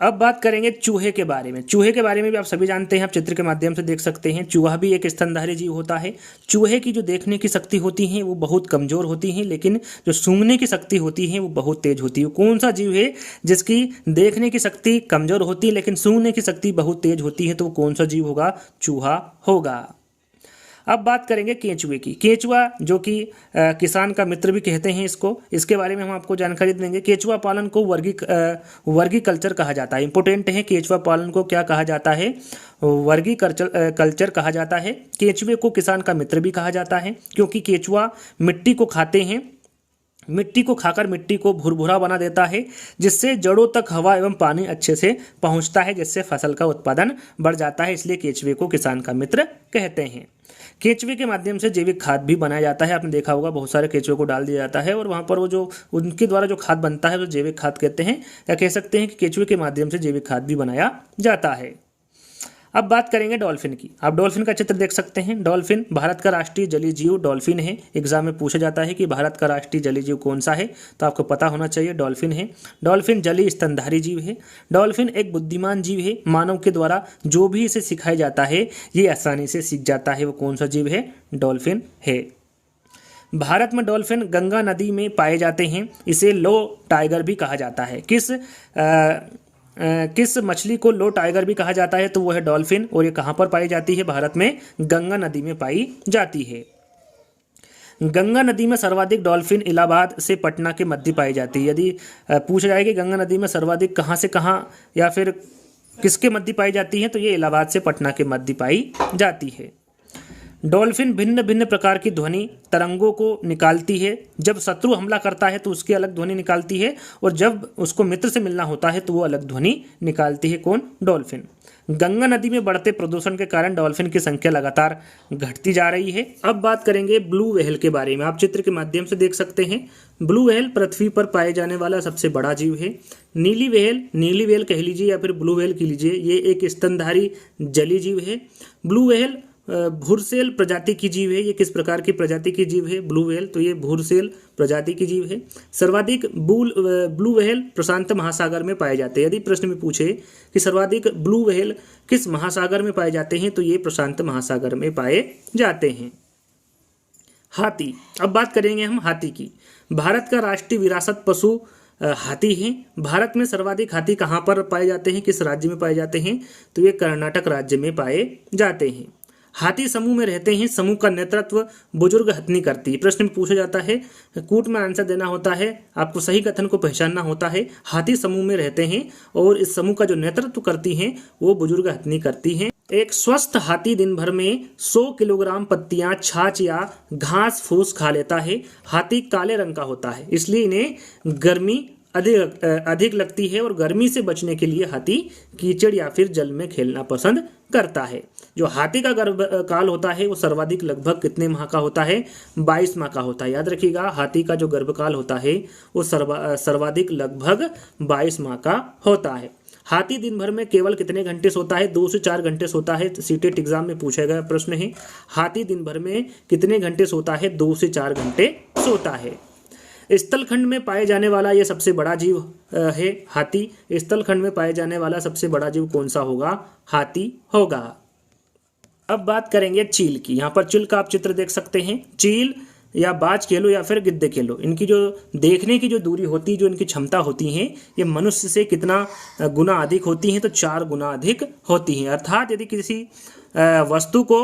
अब बात करेंगे चूहे के बारे में। चूहे के बारे में भी आप सभी जानते हैं, आप चित्र के माध्यम से देख सकते हैं। चूहा भी एक स्तनधारी जीव होता है। चूहे की जो देखने की शक्ति होती है वो बहुत कमजोर होती है, लेकिन जो सूंघने की शक्ति होती है वो बहुत तेज होती है। कौन सा जीव है जिसकी देखने की शक्ति कमजोर होती है लेकिन सूंघने की शक्ति बहुत तेज होती है, तो वो कौन सा जीव होगा? चूहा होगा। अब बात करेंगे केंचुए की। केंचुआ जो कि किसान का मित्र भी कहते हैं इसको, इसके बारे में हम आपको जानकारी देंगे। केंचुआ पालन को वर्गी कल्चर कहा जाता है। इंपॉर्टेंट है, केंचुआ पालन को क्या कहा जाता है? वर्गी कल्चर कहा जाता है। केंचुए को किसान का मित्र भी कहा जाता है, क्योंकि केंचुआ मिट्टी को खाते हैं। मिट्टी को खाकर मिट्टी को भुरभुरा बना देता है, जिससे जड़ों तक हवा एवं पानी अच्छे से पहुंचता है, जिससे फसल का उत्पादन बढ़ जाता है। इसलिए केंचुए को किसान का मित्र कहते हैं। केंचुए के माध्यम से जैविक खाद भी बनाया जाता है। आपने देखा होगा, बहुत सारे केंचुए को डाल दिया जाता है और वहाँ पर वो जो उनके द्वारा जो खाद बनता है वो जैविक खाद कहते हैं, या कह सकते हैं कि केंचुए के माध्यम से जैविक खाद भी बनाया जाता है। अब बात करेंगे डॉल्फिन की। आप डॉल्फिन का चित्र देख सकते हैं। डॉल्फिन भारत का राष्ट्रीय जलीय जीव डॉल्फिन है। एग्जाम में पूछा जाता है कि भारत का राष्ट्रीय जलीय जीव कौन सा है, तो आपको पता होना चाहिए डॉल्फिन है। डॉल्फिन जलीय स्तनधारी जीव है। डॉल्फिन एक बुद्धिमान जीव है। मानव के द्वारा जो भी इसे सिखाया जाता है ये आसानी से सीख जाता है। वो कौन सा जीव है? डॉल्फिन है। भारत में डॉल्फिन गंगा नदी में पाए जाते हैं। इसे लो टाइगर भी कहा जाता है। किस मछली को लो टाइगर भी कहा जाता है? तो वो है डॉल्फिन। और ये कहाँ पर पाई जाती है? भारत में गंगा नदी में पाई जाती है। गंगा नदी में सर्वाधिक डॉल्फिन इलाहाबाद से पटना के मध्य पाई जाती है। यदि पूछा जाए कि गंगा नदी में सर्वाधिक कहाँ से कहाँ या फिर किसके मध्य पाई जाती है, तो ये इलाहाबाद से पटना के मध्य पाई जाती है। डॉल्फिन भिन्न भिन्न प्रकार की ध्वनि तरंगों को निकालती है। जब शत्रु हमला करता है तो उसकी अलग ध्वनि निकालती है, और जब उसको मित्र से मिलना होता है तो वो अलग ध्वनि निकालती है। कौन? डॉल्फिन। गंगा नदी में बढ़ते प्रदूषण के कारण डॉल्फिन की संख्या लगातार घटती जा रही है। अब बात करेंगे ब्लू व्हेल के बारे में। आप चित्र के माध्यम से देख सकते हैं। ब्लू व्हेल पृथ्वी पर पाए जाने वाला सबसे बड़ा जीव है। नीली व्हेल कह लीजिए या फिर ब्लू व्हेल कह लीजिए, ये एक स्तनधारी जलीय जीव है। ब्लू व्हेल भूरसेल प्रजाति की जीव है। ये किस प्रकार की प्रजाति की जीव है? Blue whale. तो ये भूरसेल प्रजाति की जीव है। सर्वाधिक ब्लू व्हेल प्रशांत महासागर में पाए जाते हैं। यदि प्रश्न में पूछे कि सर्वाधिक ब्लू व्हेल किस महासागर में पाए जाते हैं, तो ये प्रशांत महासागर में पाए जाते हैं। हाथी। अब बात करेंगे हम हाथी की। भारत का राष्ट्रीय विरासत पशु हाथी है। भारत में सर्वाधिक हाथी कहाँ पर पाए जाते हैं, किस राज्य में पाए जाते हैं? तो ये कर्नाटक राज्य में पाए जाते हैं। हाथी समूह में रहते हैं। समूह का नेतृत्व बुजुर्ग हथनी करती है। प्रश्न में पूछा जाता है, कूट में आंसर देना होता है, आपको सही कथन को पहचानना होता है। हाथी समूह में रहते हैं और इस समूह का जो नेतृत्व करती हैं वो बुजुर्ग हथनी करती हैं। एक स्वस्थ हाथी दिन भर में 100 किलोग्राम पत्तियां, छाछ या घास फूस खा लेता है। हाथी काले रंग का होता है, इसलिए इन्हें गर्मी अधिक लगती है, और गर्मी से बचने के लिए हाथी कीचड़ या फिर जल में खेलना पसंद करता है। जो हाथी का गर्भकाल होता है वो सर्वाधिक लगभग कितने माह का होता है? 22 माह का होता है। याद रखिएगा, हाथी का जो गर्भकाल होता है वो सर्वाधिक लगभग 22 माह का होता है। हाथी दिन भर में केवल कितने घंटे सोता है? 2 से 4 घंटे सोता है। सीटेट एग्जाम में पूछा गया प्रश्न है, हाथी दिन भर में कितने घंटे सोता है? 2 से 4 घंटे सोता है। स्थलखंड में पाए जाने वाला यह सबसे बड़ा जीव है हाथी। स्थलखंड में पाए जाने वाला सबसे बड़ा जीव कौन सा होगा? हाथी होगा। अब बात करेंगे चील की। यहाँ पर चील का आप चित्र देख सकते हैं। चील या बाज कह लो या फिर गिद्ध कह लो, इनकी जो देखने की जो दूरी होती है, जो इनकी क्षमता होती है, ये मनुष्य से कितना गुना अधिक होती है? तो 4 गुना अधिक होती हैं। अर्थात यदि किसी वस्तु को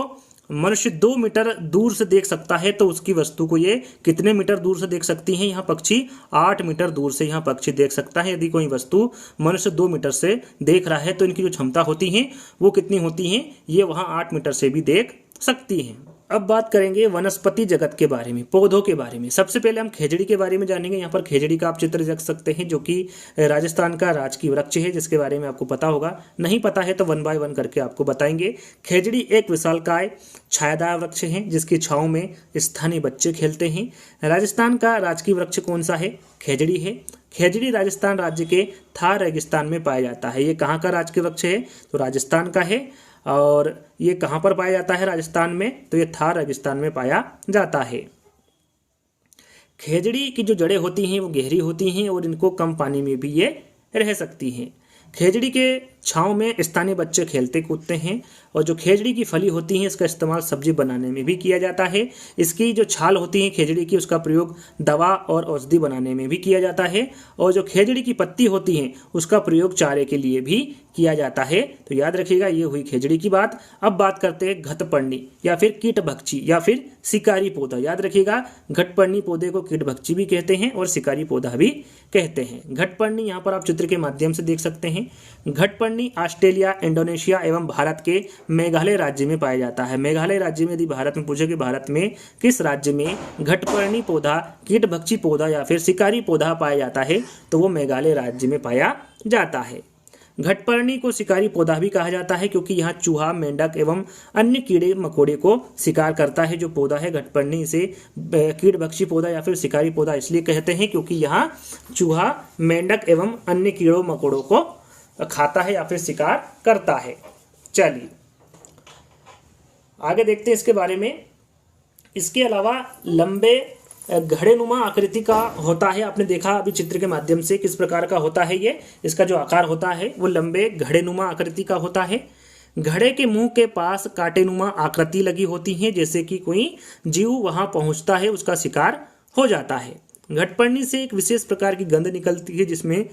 मनुष्य 2 मीटर दूर से देख सकता है तो उसकी वस्तु को ये कितने मीटर दूर से देख सकती हैं? यहाँ पक्षी 8 मीटर दूर से यहाँ पक्षी देख सकता है। यदि कोई वस्तु मनुष्य 2 मीटर से देख रहा है तो इनकी जो क्षमता होती है वो कितनी होती है? ये वहाँ 8 मीटर से भी देख सकती हैं। अब बात करेंगे वनस्पति जगत के बारे में, पौधों के बारे में। सबसे पहले हम खेजड़ी के बारे में जानेंगे। यहाँ पर खेजड़ी का आप चित्र देख सकते हैं, जो कि राजस्थान का राजकीय वृक्ष है, जिसके बारे में आपको पता होगा। नहीं पता है तो 1 बाय 1 करके आपको बताएंगे। खेजड़ी एक विशालकाय छायादार वृक्ष है, जिसकी छांव में स्थानीय बच्चे खेलते हैं। राजस्थान का राजकीय वृक्ष कौन सा है? खेजड़ी है। खेजड़ी राजस्थान राज्य के थार रेगिस्तान में पाया जाता है। ये कहाँ का राजकीय वृक्ष है? तो राजस्थान का है। और ये कहाँ पर पाया जाता है राजस्थान में? तो ये थार रेगिस्तान में पाया जाता है। खेजड़ी की जो जड़ें होती हैं वो गहरी होती हैं और इनको कम पानी में भी ये रह सकती हैं। खेजड़ी के छांव में स्थानीय बच्चे खेलते कूदते हैं। और जो खेजड़ी की फली होती है, इसका इस्तेमाल सब्जी बनाने में भी किया जाता है। इसकी जो छाल होती है खेजड़ी की, उसका प्रयोग दवा और औषधि बनाने में भी किया जाता है। और जो खेजड़ी की पत्ती होती हैं, उसका प्रयोग चारे के लिए भी किया जाता है। तो याद रखिएगा, ये हुई खेजड़ी की बात। अब बात करते हैं घटपर्णी या फिर कीटभक्षी या फिर शिकारी पौधा। याद रखिएगा, घटपर्णी पौधे को कीटभक्षी भी कहते हैं और शिकारी पौधा भी कहते हैं। घटपर्णी यहाँ पर आप चित्र के माध्यम से देख सकते हैं। घटपर्णी ऑस्ट्रेलिया, इंडोनेशिया एवं भारत के मेघालय राज्य में पाया जाता है। मेघालय राज्य में यदि भारत में पूछे कि भारत में किस राज्य में घटपर्णी पौधा, कीटभक्षी पौधा या फिर शिकारी पौधा पाया जाता है, तो वो मेघालय राज्य में पाया जाता है। घटपर्णी को शिकारी पौधा भी कहा जाता है, क्योंकि यहाँ चूहा, मेंढक एवं अन्य कीड़े मकोड़े को शिकार करता है। जो पौधा है घटपर्णी, इसे कीटभक्षी पौधा या फिर शिकारी पौधा इसलिए कहते हैं क्योंकि यहाँ चूहा, मेंढक एवं अन्य कीड़ों मकोड़ों को खाता है या फिर शिकार करता है। चलिए आगे देखते हैं इसके बारे में। इसके अलावा लंबे घड़ेनुमा आकृति का होता है। आपने देखा अभी चित्र के माध्यम से किस प्रकार का होता है ये। इसका जो आकार होता है वो लंबे घड़ेनुमा आकृति का होता है। घड़े के मुंह के पास कांटेनुमा आकृति लगी होती है, जैसे कि कोई जीव वहां पहुंचता है, उसका शिकार हो जाता है। घटपर्णी से एक विशेष प्रकार की गंध निकलती है, जिसमें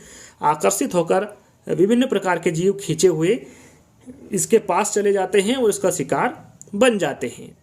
आकर्षित होकर विभिन्न प्रकार के जीव खींचे हुए इसके पास चले जाते हैं और इसका शिकार बन जाते हैं।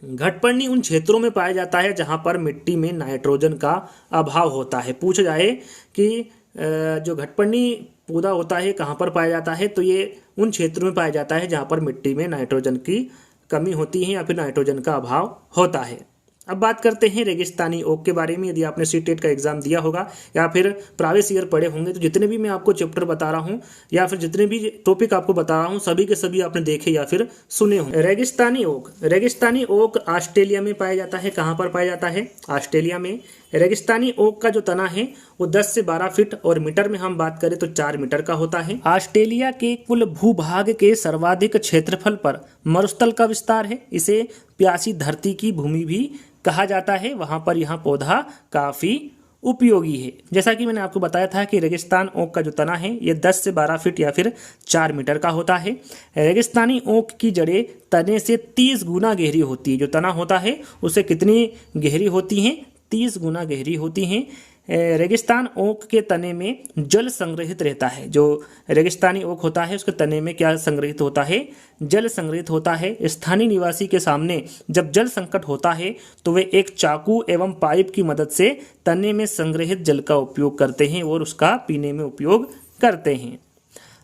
घटपर्णी उन क्षेत्रों में पाया जाता है जहां पर मिट्टी में नाइट्रोजन का अभाव होता है। पूछ जाए कि जो घटपर्णी पौधा होता है कहां पर पाया जाता है, तो ये उन क्षेत्रों में पाया जाता है जहां पर मिट्टी में नाइट्रोजन की कमी होती है या फिर नाइट्रोजन का अभाव होता है। अब बात करते हैं रेगिस्तानी ओक के बारे में। यदि आपने सीटेट का एग्जाम दिया होगा या फिर प्राइवेट ईयर पढ़े होंगे, तो जितने भी मैं आपको चैप्टर बता रहा हूँ या फिर जितने भी टॉपिक आपको बता रहा हूँ, सभी के सभी आपने देखे या फिर सुने होंगे। रेगिस्तानी ओक, रेगिस्तानी ओक ऑस्ट्रेलिया में पाया जाता है। कहाँ पर पाया जाता है? ऑस्ट्रेलिया में। रेगिस्तानी ओक का जो तना है वो 10 से 12 फीट और मीटर में हम बात करें तो 4 मीटर का होता है। ऑस्ट्रेलिया के कुल भूभाग के सर्वाधिक क्षेत्रफल पर मरुस्थल का विस्तार है। इसे प्यासी धरती की भूमि भी कहा जाता है। वहां पर यह पौधा काफी उपयोगी है। जैसा कि मैंने आपको बताया था कि रेगिस्तान ओक का जो तना है ये 10 से 12 फीट या फिर 4 मीटर का होता है। रेगिस्तानी ओक की जड़ें तने से 30 गुना गहरी होती है। जो तना होता है उससे कितनी गहरी होती हैं? 30 गुना गहरी होती हैं। रेगिस्तान ओक के तने में जल संग्रहित रहता है। जो रेगिस्तानी ओक होता है उसके तने में क्या संग्रहित होता है? जल संग्रहित होता है। स्थानीय निवासी के सामने जब जल संकट होता है तो वे एक चाकू एवं पाइप की मदद से तने में संग्रहित जल का उपयोग करते हैं और उसका पीने में उपयोग करते हैं।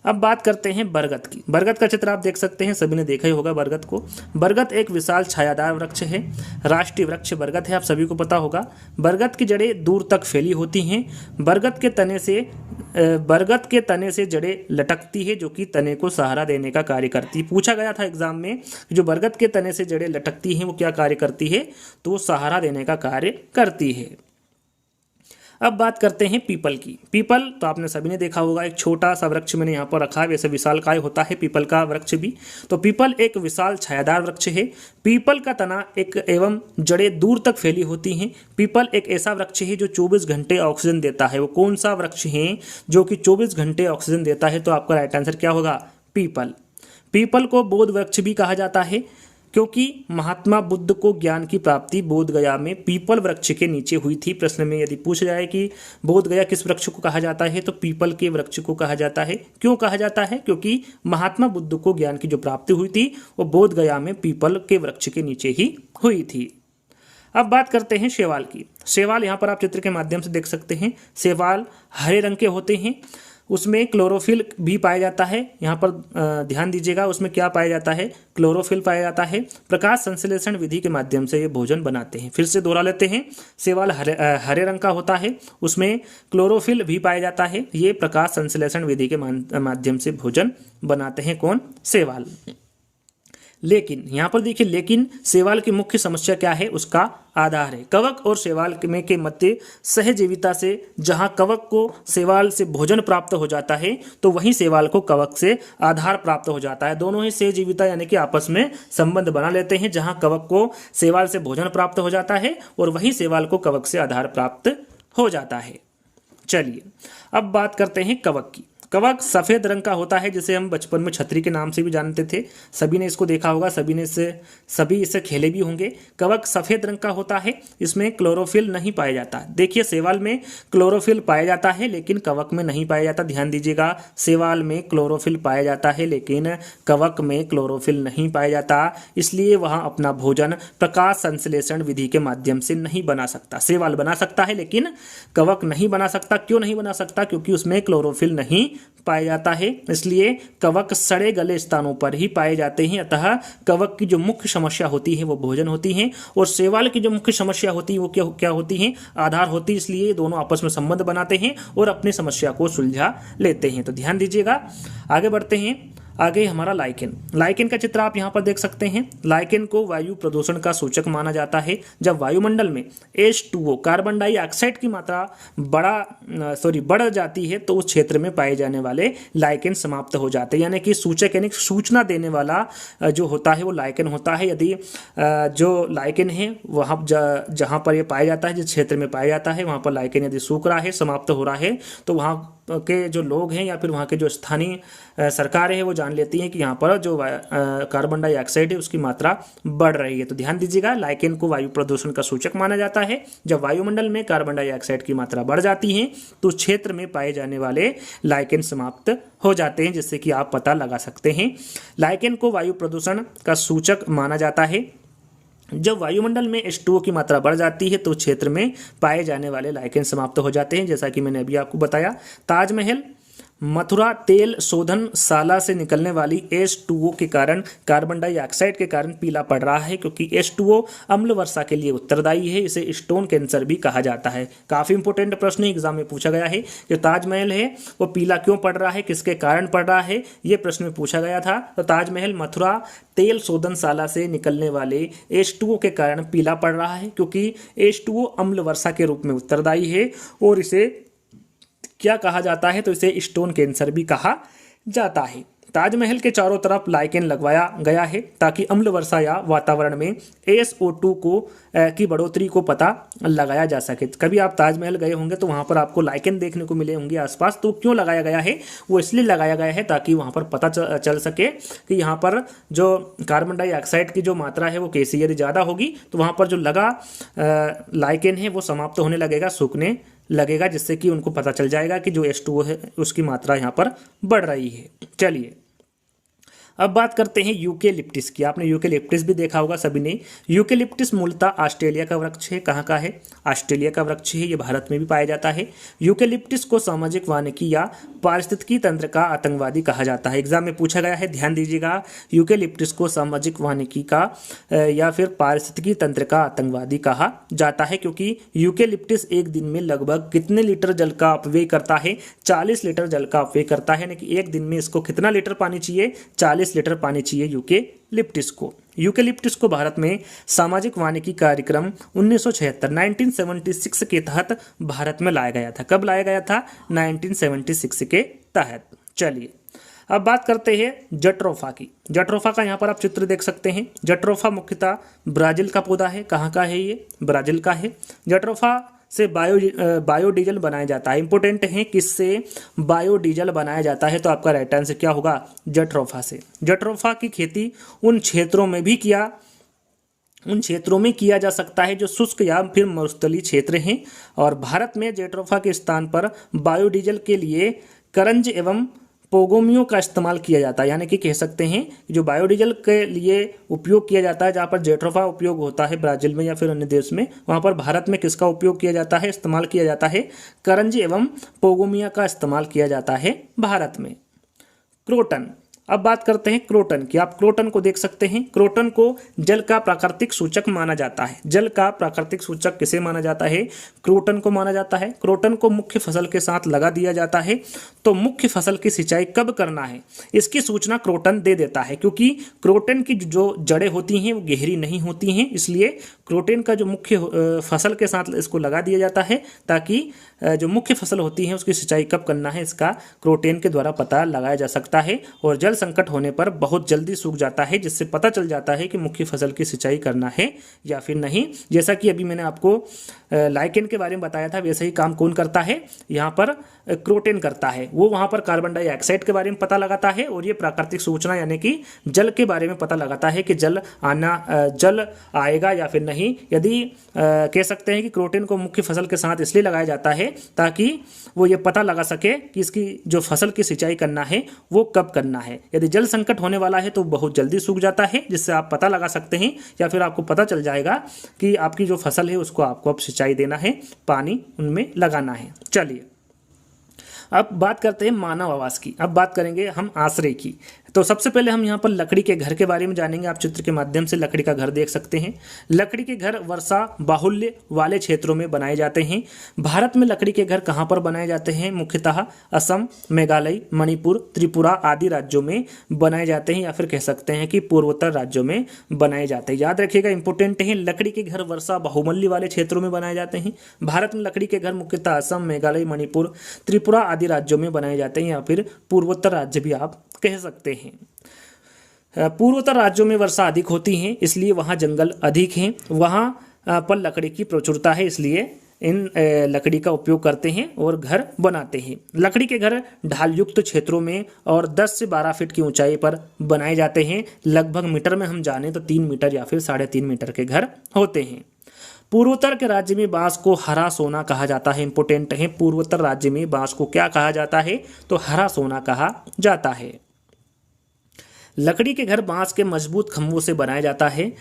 अब बात करते हैं बरगद की। बरगद का चित्र आप देख सकते हैं, सभी ने देखा ही होगा बरगद को। बरगद एक विशाल छायादार वृक्ष है। राष्ट्रीय वृक्ष बरगद है, आप सभी को पता होगा। बरगद की जड़ें दूर तक फैली होती हैं। बरगद के तने से जड़ें लटकती है, जो कि तने को सहारा देने का कार्य करती है। पूछा गया था एग्जाम में, जो बरगद के तने से जड़ें लटकती हैं वो क्या कार्य करती है? तो वो सहारा देने का कार्य करती है। अब बात करते हैं पीपल की। पीपल तो आपने सभी ने देखा होगा, एक छोटा सा वृक्ष मैंने यहाँ पर रखा है, वैसे विशालकाय होता है पीपल का वृक्ष भी। तो पीपल एक विशाल छायादार वृक्ष है। पीपल का तना एक एवं जड़ें दूर तक फैली होती हैं। पीपल एक ऐसा वृक्ष है जो 24 घंटे ऑक्सीजन देता है। वो कौन सा वृक्ष है जो कि 24 घंटे ऑक्सीजन देता है? तो आपका राइट आंसर क्या होगा? पीपल। पीपल को बोध वृक्ष भी कहा जाता है, क्योंकि महात्मा बुद्ध को ज्ञान की प्राप्ति बोध गया में पीपल वृक्ष के नीचे हुई थी। प्रश्न में यदि पूछा जाए कि बोध गया किस वृक्ष को कहा जाता है, तो पीपल के वृक्ष को कहा जाता है। क्यों कहा जाता है? क्योंकि महात्मा बुद्ध को ज्ञान की जो प्राप्ति हुई थी वो बोध गया में पीपल के वृक्ष के नीचे ही हुई थी। अब बात करते हैं शैवाल की। शैवाल यहाँ पर आप चित्र के माध्यम से देख सकते हैं। शैवाल हरे रंग के होते हैं। उसमें क्लोरोफिल भी पाया जाता है। यहाँ पर ध्यान दीजिएगा, उसमें क्या पाया जाता है, क्लोरोफिल पाया जाता है। प्रकाश संश्लेषण विधि के माध्यम से ये भोजन बनाते हैं। फिर से दोहरा लेते हैं, शैवाल हरे रंग का होता है, उसमें क्लोरोफिल भी पाया जाता है। ये प्रकाश संश्लेषण विधि के माध्यम से भोजन बनाते हैं। कौन? शैवाल। लेकिन यहाँ पर देखिए, लेकिन शैवाल की मुख्य समस्या क्या है, उसका आधार है। कवक और शैवाल में के मध्य सहजीविता से, जहाँ कवक को शैवाल से भोजन प्राप्त हो जाता है तो वहीं शैवाल को कवक से आधार प्राप्त हो जाता है। दोनों ही सहजीविता यानी कि आपस में संबंध बना लेते हैं, जहाँ कवक को शैवाल से भोजन प्राप्त हो जाता है और वहीं शैवाल को कवक से आधार प्राप्त हो जाता है। चलिए अब बात करते हैं कवक की। कवक सफ़ेद रंग का होता है, जिसे हम बचपन में छतरी के नाम से भी जानते थे। सभी ने इसको देखा होगा, सभी इससे खेले भी होंगे। कवक सफ़ेद रंग का होता है, इसमें क्लोरोफिल नहीं पाया जाता। देखिए, शैवाल में क्लोरोफिल पाया जाता है लेकिन कवक में नहीं पाया जाता। ध्यान दीजिएगा, शैवाल में क्लोरोफिल पाया जाता है लेकिन कवक में क्लोरोफिल नहीं पाया जाता, इसलिए वहाँ अपना भोजन प्रकाश संश्लेषण विधि के माध्यम से नहीं बना सकता। शैवाल बना सकता है लेकिन कवक नहीं बना सकता। क्यों नहीं बना सकता? क्योंकि उसमें क्लोरोफिल नहीं पाया जाता है, इसलिए कवक सड़े गले स्थानों पर ही पाए जाते हैं। अतः कवक की जो मुख्य समस्या होती है वो भोजन होती है, और शैवाल की जो मुख्य समस्या होती है वो क्या होती है? आधार होती है। इसलिए दोनों आपस में संबंध बनाते हैं और अपनी समस्या को सुलझा लेते हैं। तो ध्यान दीजिएगा, आगे बढ़ते हैं। आगे हमारा लाइकेन। लाइकेन का चित्र आप यहाँ पर देख सकते हैं। लाइकेन को वायु प्रदूषण का सूचक माना जाता है। जब वायुमंडल में H2O कार्बन डाइऑक्साइड की मात्रा बढ़ जाती है तो उस क्षेत्र में पाए जाने वाले लाइकेन समाप्त हो जाते हैं। यानी कि सूचक यानी सूचना देने वाला जो होता है वो लाइकेन होता है। यदि जो लाइकेन है वहाँ जहाँ पर ये पाया जाता है, जिस क्षेत्र में पाया जाता है वहाँ पर लाइकेन यदि सूख रहा है, समाप्त हो रहा है, तो वहाँ के जो लोग हैं या फिर वहाँ के जो स्थानीय सरकारें हैं वो जान लेती हैं कि यहाँ पर जो कार्बन डाइऑक्साइड है उसकी मात्रा बढ़ रही है। तो ध्यान दीजिएगा, लाइकेन को वायु प्रदूषण का सूचक माना जाता है। जब वायुमंडल में कार्बन डाइऑक्साइड की मात्रा बढ़ जाती है तो उस क्षेत्र में पाए जाने वाले लाइकेन समाप्त हो जाते हैं, जिससे कि आप पता लगा सकते हैं। लाइकेन को वायु प्रदूषण का सूचक माना जाता है। जब वायुमंडल में H2O की मात्रा बढ़ जाती है तो क्षेत्र में पाए जाने वाले लाइकेन समाप्त हो जाते हैं। जैसा कि मैंने अभी आपको बताया, ताजमहल मथुरा तेल शोधनशाला से निकलने वाली H2O के कारण, कार्बन डाइऑक्साइड के कारण पीला पड़ रहा है, क्योंकि H2O अम्ल वर्षा के लिए उत्तरदायी है। इसे स्टोन कैंसर भी कहा जाता है। काफ़ी इंपॉर्टेंट प्रश्न एग्जाम में पूछा गया है। जो ताजमहल है वो पीला क्यों पड़ रहा है, किसके कारण पड़ रहा है, ये प्रश्न में पूछा गया था। तो ताजमहल मथुरा तेल शोधनशाला से निकलने वाले H2O के कारण पीला पड़ रहा है, क्योंकि H2O अम्ल वर्षा के रूप में उत्तरदायी है और इसे क्या कहा जाता है, तो इसे स्टोन कैंसर भी कहा जाता है। ताजमहल के चारों तरफ लाइकेन लगवाया गया है ताकि अम्ल वर्षा या वातावरण में SO2 की बढ़ोतरी को पता लगाया जा सके। कभी आप ताजमहल गए होंगे तो वहाँ पर आपको लाइकेन देखने को मिले होंगे आसपास। तो क्यों लगाया गया है? वो इसलिए लगाया गया है ताकि वहाँ पर पता चल सके कि यहाँ पर जो कार्बन डाइऑक्साइड की जो मात्रा है वो कैसी, यदि ज़्यादा होगी तो वहाँ पर जो लगा लाइकेन है वो समाप्त होने लगेगा, सूखने लगेगा, जिससे कि उनको पता चल जाएगा कि जो H2O है उसकी मात्रा यहाँ पर बढ़ रही है। चलिए अब बात करते हैं यूकेलिप्टिस की। आपने यूकेलिप्टिस भी देखा होगा सभी ने। यूकेलिप्टिस मूलतः ऑस्ट्रेलिया का वृक्ष है। कहाँ का है? ऑस्ट्रेलिया का वृक्ष है। ये भारत में भी पाया जाता है। यूकेलिप्टिस को सामाजिक वानिकी या पारिस्थितिकी तंत्र का आतंकवादी कहा जाता है। एग्जाम में पूछा गया है, ध्यान दीजिएगा। यूकेलिप्टिस को सामाजिक वानिकी का या फिर पारिस्थितिकी तंत्र का आतंकवादी कहा जाता है, क्योंकि यूकेलिप्टिस एक दिन में लगभग कितने लीटर जल का अपव्यय करता है? 40 लीटर जल का अपव्यय करता है। यानी कि एक दिन में इसको कितना लीटर पानी चाहिए? 40 लीटर पानी चाहिए यूकेलिप्टिस को। यूकेलिप्टिस को भारत में सामाजिक वानिकी कार्यक्रम 1976 के तहत भारत में लाया गया था। कब लाया गया था? 1976 के तहत। चलिए अब बात करते हैं जट्रोफा की। जट्रोफा का यहाँ पर आप चित्र देख सकते हैं। जट्रोफा मुख्यतः ब्राज़ील का पौधा है। कहाँ का है ये? ब्राज़ील का है। जट्रोफा से बायोडीजल बनाया जाता है। इंपॉर्टेंट है, किससे बायोडीजल बनाया जाता है? तो आपका राइट आंसर क्या होगा? जट्रोफा से। जट्रोफा की खेती उन क्षेत्रों में किया जा सकता है जो शुष्क या फिर मरुस्थलीय क्षेत्र हैं, और भारत में जट्रोफा के स्थान पर बायोडीजल के लिए करंज एवं पोगोमियों का इस्तेमाल किया जाता है, यानी कि कह सकते हैं जो बायोडीजल के लिए उपयोग किया जाता है, जहाँ पर जेट्रोफा उपयोग होता है ब्राजील में या फिर अन्य देश में, वहाँ पर भारत में किसका उपयोग किया जाता है, इस्तेमाल किया जाता है, करंजी एवं पोगोमिया का इस्तेमाल किया जाता है भारत में। क्रोटन, अब बात करते हैं क्रोटन की। आप क्रोटन को देख सकते हैं, क्रोटन को जल का प्राकृतिक सूचक माना जाता है। जल का प्राकृतिक सूचक किसे माना जाता है, क्रोटन को माना जाता है। क्रोटन को मुख्य फसल के साथ लगा दिया जाता है, तो मुख्य फसल की सिंचाई कब करना है इसकी सूचना क्रोटन दे देता है, क्योंकि क्रोटन की जो जड़ें होती हैं वो गहरी नहीं होती हैं, इसलिए क्रोटन का जो मुख्य फसल के साथ इसको लगा दिया जाता है, ताकि जो मुख्य फसल होती है उसकी सिंचाई कब करना है इसका क्रोटन के द्वारा पता लगाया जा सकता है। और जल संकट होने पर बहुत जल्दी सूख जाता है, जिससे पता चल जाता है कि मुख्य फसल की सिंचाई करना है या फिर नहीं। जैसा कि अभी मैंने आपको लाइकेन के बारे में बताया था, वैसे ही काम कौन करता है, यहाँ पर क्रोटन करता है। वो वहाँ पर कार्बन डाइऑक्साइड के बारे में पता लगाता है, और ये प्राकृतिक सूचना यानी कि जल के बारे में पता लगाता है कि जल आएगा या फिर नहीं। यदि कह सकते हैं कि क्रोटन को मुख्य फसल के साथ इसलिए लगाया जाता है ताकि वो ये पता लगा सके कि इसकी जो फसल की सिंचाई करना है वो कब करना है। यदि जल संकट होने वाला है तो बहुत जल्दी सूख जाता है, जिससे आप पता लगा सकते हैं या फिर आपको पता चल जाएगा कि आपकी जो फसल है उसको आपको अब सिंचाई देना है, पानी उनमें लगाना है। चलिए अब बात करते हैं मानव आवास की। अब बात करेंगे हम आश्रय की। तो सबसे पहले हम यहाँ पर लकड़ी के घर के बारे में जानेंगे। आप चित्र के माध्यम से लकड़ी का घर देख सकते हैं। लकड़ी के घर वर्षा बाहुल्य वाले क्षेत्रों में बनाए जाते हैं। भारत में लकड़ी के घर कहाँ पर बनाए जाते हैं, मुख्यतः असम, मेघालय, मणिपुर, त्रिपुरा आदि राज्यों में बनाए जाते हैं, या फिर कह सकते हैं कि पूर्वोत्तर राज्यों में बनाए जाते हैं। याद रखिएगा, इंपॉर्टेंट है, लकड़ी के घर वर्षा बाहुल्य वाले क्षेत्रों में बनाए जाते हैं। भारत में लकड़ी के घर मुख्यतः असम, मेघालय, मणिपुर, त्रिपुरा आदि राज्यों में बनाए जाते हैं, या फिर पूर्वोत्तर राज्य भी आप कह सकते हैं। पूर्वोत्तर राज्यों में वर्षा अधिक होती है, इसलिए वहाँ जंगल अधिक हैं, वहाँ पर लकड़ी की प्रचुरता है, इसलिए इन लकड़ी का उपयोग करते हैं और घर बनाते हैं। लकड़ी के घर ढालयुक्त क्षेत्रों में और 10 से 12 फीट की ऊंचाई पर बनाए जाते हैं। लगभग मीटर में हम जाने तो 3 मीटर या फिर 3.5 मीटर के घर होते हैं। पूर्वोत्तर के राज्य में बांस को हरा सोना कहा जाता है। इंपोर्टेंट है, पूर्वोत्तर राज्य में बांस को क्या कहा जाता है, तो हरा सोना कहा जाता है। लकड़ी के घर बांस के मजबूत खंभों से बनाया जाता है।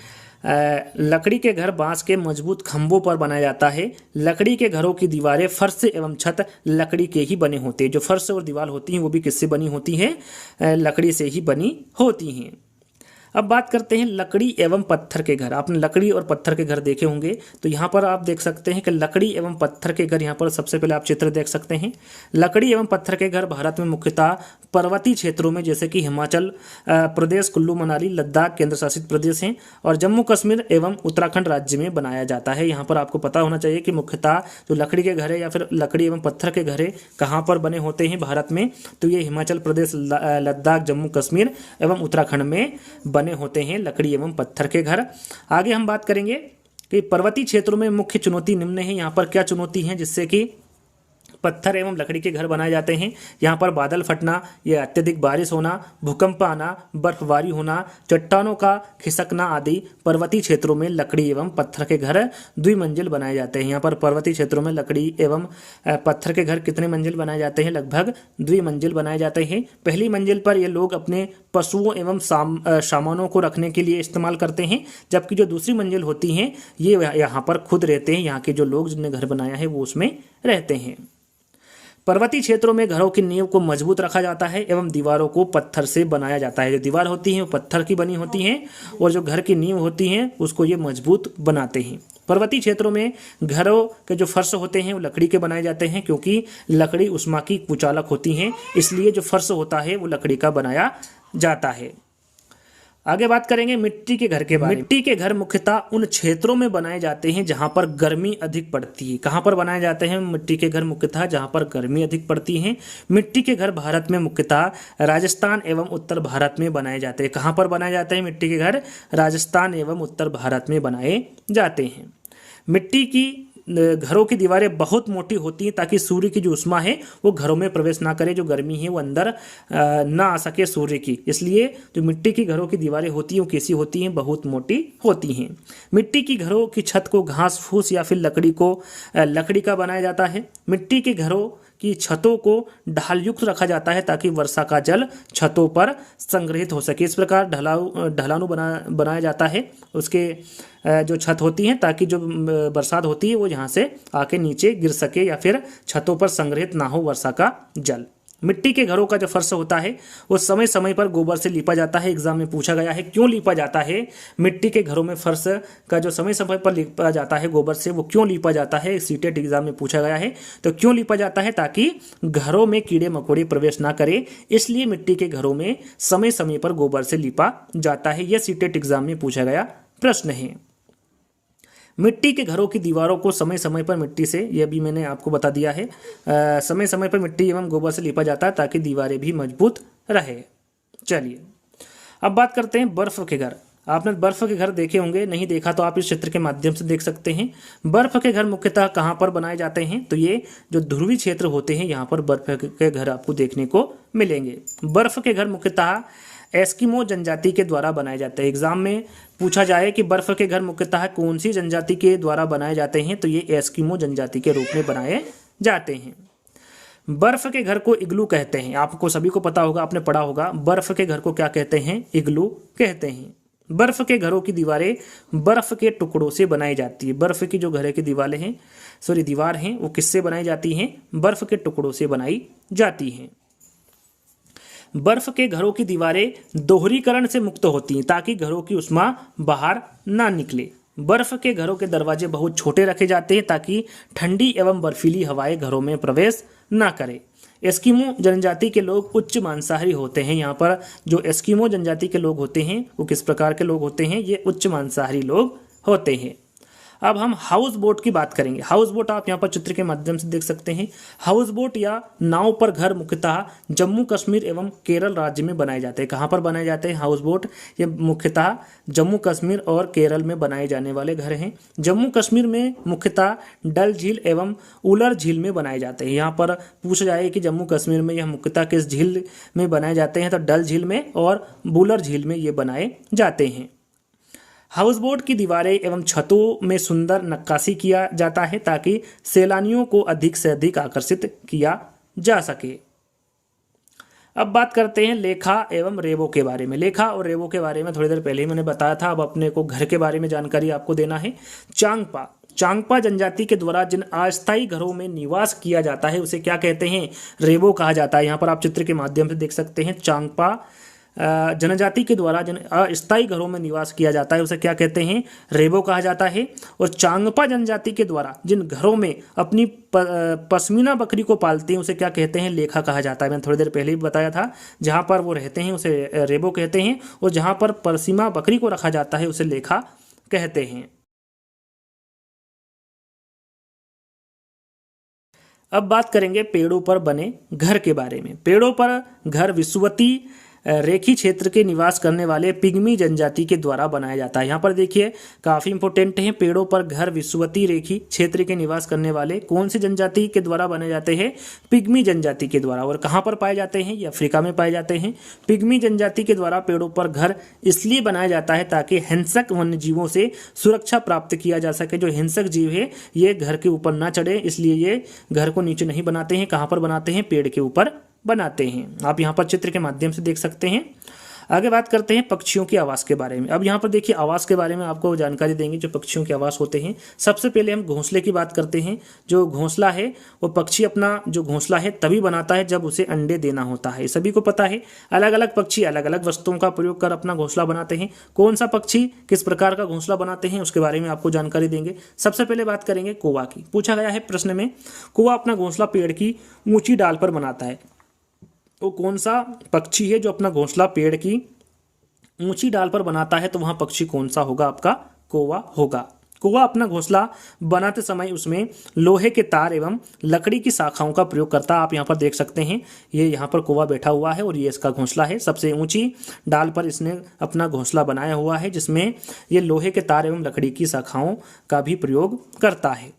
लकड़ी के घर बांस के मजबूत खंभों पर बनाया जाता है। लकड़ी के घरों की दीवारें, फर्श एवं छत लकड़ी के ही बने होते हैं। जो फर्श और दीवार होती हैं वो भी किससे बनी होती हैं, लकड़ी से ही बनी होती हैं। अब बात करते हैं लकड़ी एवं पत्थर के घर। आपने लकड़ी और पत्थर के घर देखे होंगे, तो यहाँ पर आप देख सकते हैं कि लकड़ी एवं पत्थर के घर, यहाँ पर सबसे पहले आप चित्र देख सकते हैं। लकड़ी एवं पत्थर के घर भारत में मुख्यतः पर्वतीय क्षेत्रों में, जैसे कि हिमाचल प्रदेश, कुल्लू मनाली, लद्दाख केंद्र शासित प्रदेश हैं, और जम्मू कश्मीर एवं उत्तराखंड राज्य में बनाया जाता है। यहाँ पर आपको पता होना चाहिए कि मुख्यतः जो लकड़ी के घर है या फिर लकड़ी एवं पत्थर के घर है कहाँ पर बने होते हैं भारत में, तो ये हिमाचल प्रदेश, लद्दाख, जम्मू कश्मीर एवं उत्तराखंड में बने होते हैं लकड़ी एवं पत्थर के घर। आगे हम बात करेंगे कि पर्वतीय क्षेत्रों में मुख्य चुनौती निम्न है। यहाँ पर क्या चुनौती है जिससे कि पत्थर एवं लकड़ी के घर बनाए जाते हैं। यहाँ पर बादल फटना, यह अत्यधिक बारिश होना, भूकंप आना, बर्फबारी होना, चट्टानों का खिसकना आदि पर्वतीय क्षेत्रों में लकड़ी एवं पत्थर के घर द्विमंजिल बनाए जाते हैं। यहाँ पर पर्वतीय क्षेत्रों में लकड़ी एवं पत्थर के घर कितने मंजिल बनाए जाते हैं, लगभग द्विमंजिल बनाए जाते हैं। पहली मंजिल पर ये लोग अपने पशुओं एवं सामानों को रखने के लिए इस्तेमाल करते हैं, जबकि जो दूसरी मंजिल होती हैं ये यहाँ पर खुद रहते हैं, यहाँ के जो लोग जिनने घर बनाया है वो उसमें रहते हैं। पर्वतीय क्षेत्रों में घरों की नींव को मजबूत रखा जाता है एवं दीवारों को पत्थर से बनाया जाता है। जो दीवार होती हैं वो पत्थर की बनी होती हैं, और जो घर की नींव होती हैं उसको ये मजबूत बनाते हैं। पर्वतीय क्षेत्रों में घरों के जो फर्श होते हैं वो लकड़ी के बनाए जाते हैं, क्योंकि लकड़ी उष्मा की कुचालक होती हैं, इसलिए जो फर्श होता है वो लकड़ी का बनाया जाता है। आगे बात करेंगे मिट्टी के घर के बारे में। मिट्टी के घर मुख्यतः उन क्षेत्रों में बनाए जाते हैं जहां पर गर्मी अधिक पड़ती है। कहां पर बनाए जाते हैं मिट्टी के घर, मुख्यतः जहां पर गर्मी अधिक पड़ती है। मिट्टी के घर भारत में मुख्यतः राजस्थान एवं उत्तर भारत में बनाए जाते हैं। कहां पर बनाए जाते हैं मिट्टी के घर, राजस्थान एवं उत्तर भारत में बनाए जाते हैं। मिट्टी की घरों की दीवारें बहुत मोटी होती हैं ताकि सूर्य की जो उष्मा है वो घरों में प्रवेश ना करे, जो गर्मी है वो अंदर ना आ सके सूर्य की, इसलिए जो मिट्टी की घरों की दीवारें होती हैं वो कैसी होती हैं, बहुत मोटी होती हैं। मिट्टी की घरों की छत को घास फूस या फिर लकड़ी का बनाया जाता है। मिट्टी के घरों की छतों को ढालयुक्त रखा जाता है ताकि वर्षा का जल छतों पर संग्रहित हो सके। इस प्रकार ढलानू बनाया जाता है उसके जो छत होती हैं, ताकि जो बरसात होती है वो यहाँ से आके नीचे गिर सके या फिर छतों पर संग्रहित ना हो वर्षा का जल। मिट्टी के घरों का जो फर्श होता है वो समय समय पर गोबर से लीपा जाता है। एग्जाम में पूछा गया है क्यों लीपा जाता है मिट्टी के घरों में फर्श का जो समय समय पर लीपा जाता है गोबर से, वो क्यों लीपा जाता है, सीटेट एग्जाम में पूछा गया है। तो क्यों लीपा जाता है, ताकि घरों में कीड़े मकोड़े प्रवेश ना करे, इसलिए मिट्टी के घरों में समय समय पर गोबर से लीपा जाता है। यह सीटेट एग्जाम में पूछा गया प्रश्न है। मिट्टी के घरों की दीवारों को समय समय पर मिट्टी से, यह भी मैंने आपको बता दिया है, समय समय पर मिट्टी एवं गोबर से लीपा जाता है ताकि दीवारें भी मजबूत रहे। चलिए अब बात करते हैं बर्फ के घर। आपने बर्फ के घर देखे होंगे, नहीं देखा तो आप इस चित्र के माध्यम से देख सकते हैं। बर्फ के घर मुख्यतः कहाँ पर बनाए जाते हैं, तो ये जो ध्रुवीय क्षेत्र होते हैं यहाँ पर बर्फ के घर आपको देखने को मिलेंगे। बर्फ के घर मुख्यतः एस्किमो जनजाति के द्वारा बनाए जाते हैं। एग्जाम में पूछा जाए कि बर्फ के घर मुख्यतः कौन सी जनजाति के द्वारा बनाए जाते हैं, तो ये एस्किमो जनजाति के रूप में बनाए जाते हैं। बर्फ के घर को इग्लू कहते हैं। आपको सभी को पता होगा, आपने पढ़ा होगा, बर्फ के घर को क्या कहते हैं, इग्लू कहते हैं। बर्फ के घरों की दीवारें बर्फ के टुकड़ों से बनाई जाती है। बर्फ की जो घर की दीवार हैं वो किससे बनाई जाती हैं, बर्फ के टुकड़ों से बनाई जाती हैं। बर्फ के घरों की दीवारें दोहरीकरण से मुक्त होती हैं ताकि घरों की उष्मा बाहर ना निकले। बर्फ के घरों के दरवाजे बहुत छोटे रखे जाते हैं ताकि ठंडी एवं बर्फीली हवाएं घरों में प्रवेश ना करें। एस्किमो जनजाति के लोग उच्च मांसाहारी होते हैं। यहाँ पर जो एस्किमो जनजाति के लोग होते हैं वो किस प्रकार के लोग होते हैं, ये उच्च मांसाहारी लोग होते हैं। अब हम हाउस बोट की बात करेंगे। हाउस बोट आप यहाँ पर चित्र के माध्यम से देख सकते हैं। हाउस बोट या नाव पर घर मुख्यतः जम्मू कश्मीर एवं केरल राज्य में बनाए जाते हैं। कहाँ पर बनाए जाते हैं हाउस बोट, ये मुख्यतः जम्मू कश्मीर और केरल में बनाए जाने वाले घर हैं। जम्मू कश्मीर में मुख्यतः डल झील एवं उलर झील में बनाए जाते हैं। यहाँ पर पूछा जाए कि जम्मू कश्मीर में यह मुख्यतः किस झील में बनाए जाते हैं, तो डल झील में और बुलर झील में ये बनाए जाते हैं। हाउस बोट की दीवारें एवं छतों में सुंदर नक्काशी किया जाता है ताकि सैलानियों को अधिक से अधिक आकर्षित किया जा सके। अब बात करते हैं लेखा एवं रेबो के बारे में। लेखा और रेबो के बारे में थोड़ी देर पहले ही मैंने बताया था। अब अपने को घर के बारे में जानकारी आपको देना है। चांगपा जनजाति के द्वारा जिन अस्थायी घरों में निवास किया जाता है उसे क्या कहते हैं, रेबो कहा जाता है। यहाँ पर आप चित्र के माध्यम से देख सकते हैं। चांगपा जनजाति के द्वारा जिन अस्थायी घरों में निवास किया जाता है उसे क्या कहते हैं, रेबो कहा जाता है। और चांगपा जनजाति के द्वारा जिन घरों में अपनी पश्मीना बकरी को पालते हैं उसे क्या कहते हैं, लेखा कहा जाता है। मैंने थोड़ी देर पहले ही बताया था। जहाँ पर वो रहते हैं उसे रेबो कहते हैं और जहाँ पर पश्मीना बकरी को रखा जाता है उसे लेखा कहते हैं। अब बात करेंगे पेड़ों पर बने घर के बारे में। पेड़ों पर घर विषुवती रेखी क्षेत्र के निवास करने वाले पिग्मी जनजाति के द्वारा बनाया जाता है। यहाँ पर देखिए काफ़ी इंपॉर्टेंट है। पेड़ों पर घर विषुवती रेखी क्षेत्र के निवास करने वाले कौन सी जनजाति के द्वारा बनाए जाते हैं, पिग्मी जनजाति के द्वारा। और कहाँ पर पाए जाते हैं, ये अफ्रीका में पाए जाते हैं। पिग्मी जनजाति के द्वारा पेड़ों पर घर इसलिए बनाया जाता है ताकि हिंसक वन्य जीवों से सुरक्षा प्राप्त किया जा सके। जो हिंसक जीव है ये घर के ऊपर ना चढ़े, इसलिए ये घर को नीचे नहीं बनाते हैं। कहाँ पर बनाते हैं, पेड़ के ऊपर बनाते हैं। आप यहाँ पर चित्र के माध्यम से देख सकते हैं। आगे बात करते हैं पक्षियों के आवास के बारे में। अब यहाँ पर देखिए आवास के बारे में आपको जानकारी देंगे जो पक्षियों के आवास होते हैं। सबसे पहले हम घोंसले की बात करते हैं। जो घोंसला है वो पक्षी अपना जो घोंसला है तभी बनाता है जब उसे अंडे देना होता है। सभी को पता है अलग अलग पक्षी अलग अलग वस्तुओं का प्रयोग कर अपना घोंसला बनाते हैं। कौन सा पक्षी किस प्रकार का घोंसला बनाते हैं उसके बारे में आपको जानकारी देंगे। सबसे पहले बात करेंगे कौवा की। पूछा गया है प्रश्न में, कौवा अपना घोंसला पेड़ की ऊंची डाल पर बनाता है। वो कौन सा पक्षी है जो अपना घोंसला पेड़ की ऊंची डाल पर बनाता है, तो वहां पक्षी कौन सा होगा, आपका कौवा होगा। कौवा अपना घोंसला बनाते समय उसमें लोहे के तार एवं लकड़ी की शाखाओं का प्रयोग करता है। आप यहाँ पर देख सकते हैं, ये यहाँ पर कौवा बैठा हुआ है और ये इसका घोंसला है। सबसे ऊंची डाल पर इसने अपना घोंसला बनाया हुआ है जिसमें ये लोहे के तार एवं लकड़ी की शाखाओं का भी प्रयोग करता है।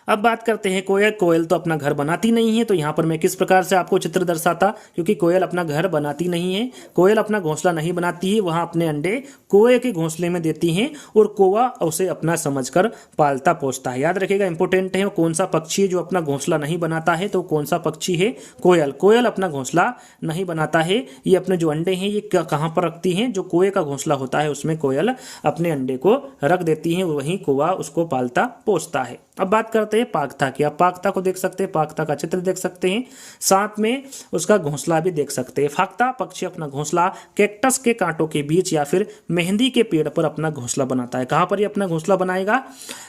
अब बात करते हैं कोयल। कोयल तो अपना घर बनाती नहीं है, तो यहाँ पर मैं किस प्रकार से आपको चित्र दर्शाता, क्योंकि कोयल अपना घर बनाती नहीं है, कोयल अपना घोंसला नहीं बनाती है, वहाँ अपने अंडे कोए के घोंसले में देती हैं और कौवा उसे अपना समझकर पालता पोसता है। याद रखिएगा, इंपॉर्टेंट है। कौन सा पक्षी है जो अपना घोंसला नहीं बनाता है, तो कौन सा पक्षी है? कोयल। कोयल अपना घोंसला नहीं बनाता है, ये अपने जो अंडे हैं ये कहाँ पर रखती हैं? जो कोए का घोंसला होता है उसमें कोयल अपने अंडे को रख देती है, वहीं कौवा उसको पालता पोसता है। अब बात करते हैं पागता की। आप पागता को देख सकते हैं, पागता का चित्र देख सकते हैं, साथ में उसका घोंसला भी देख सकते हैं। फागता पक्षी अपना घोंसला कैक्टस के कांटों के बीच या फिर मेहंदी के पेड़ पर अपना घोंसला बनाता है। कहाँ पर ये अपना घोंसला बनाएगा?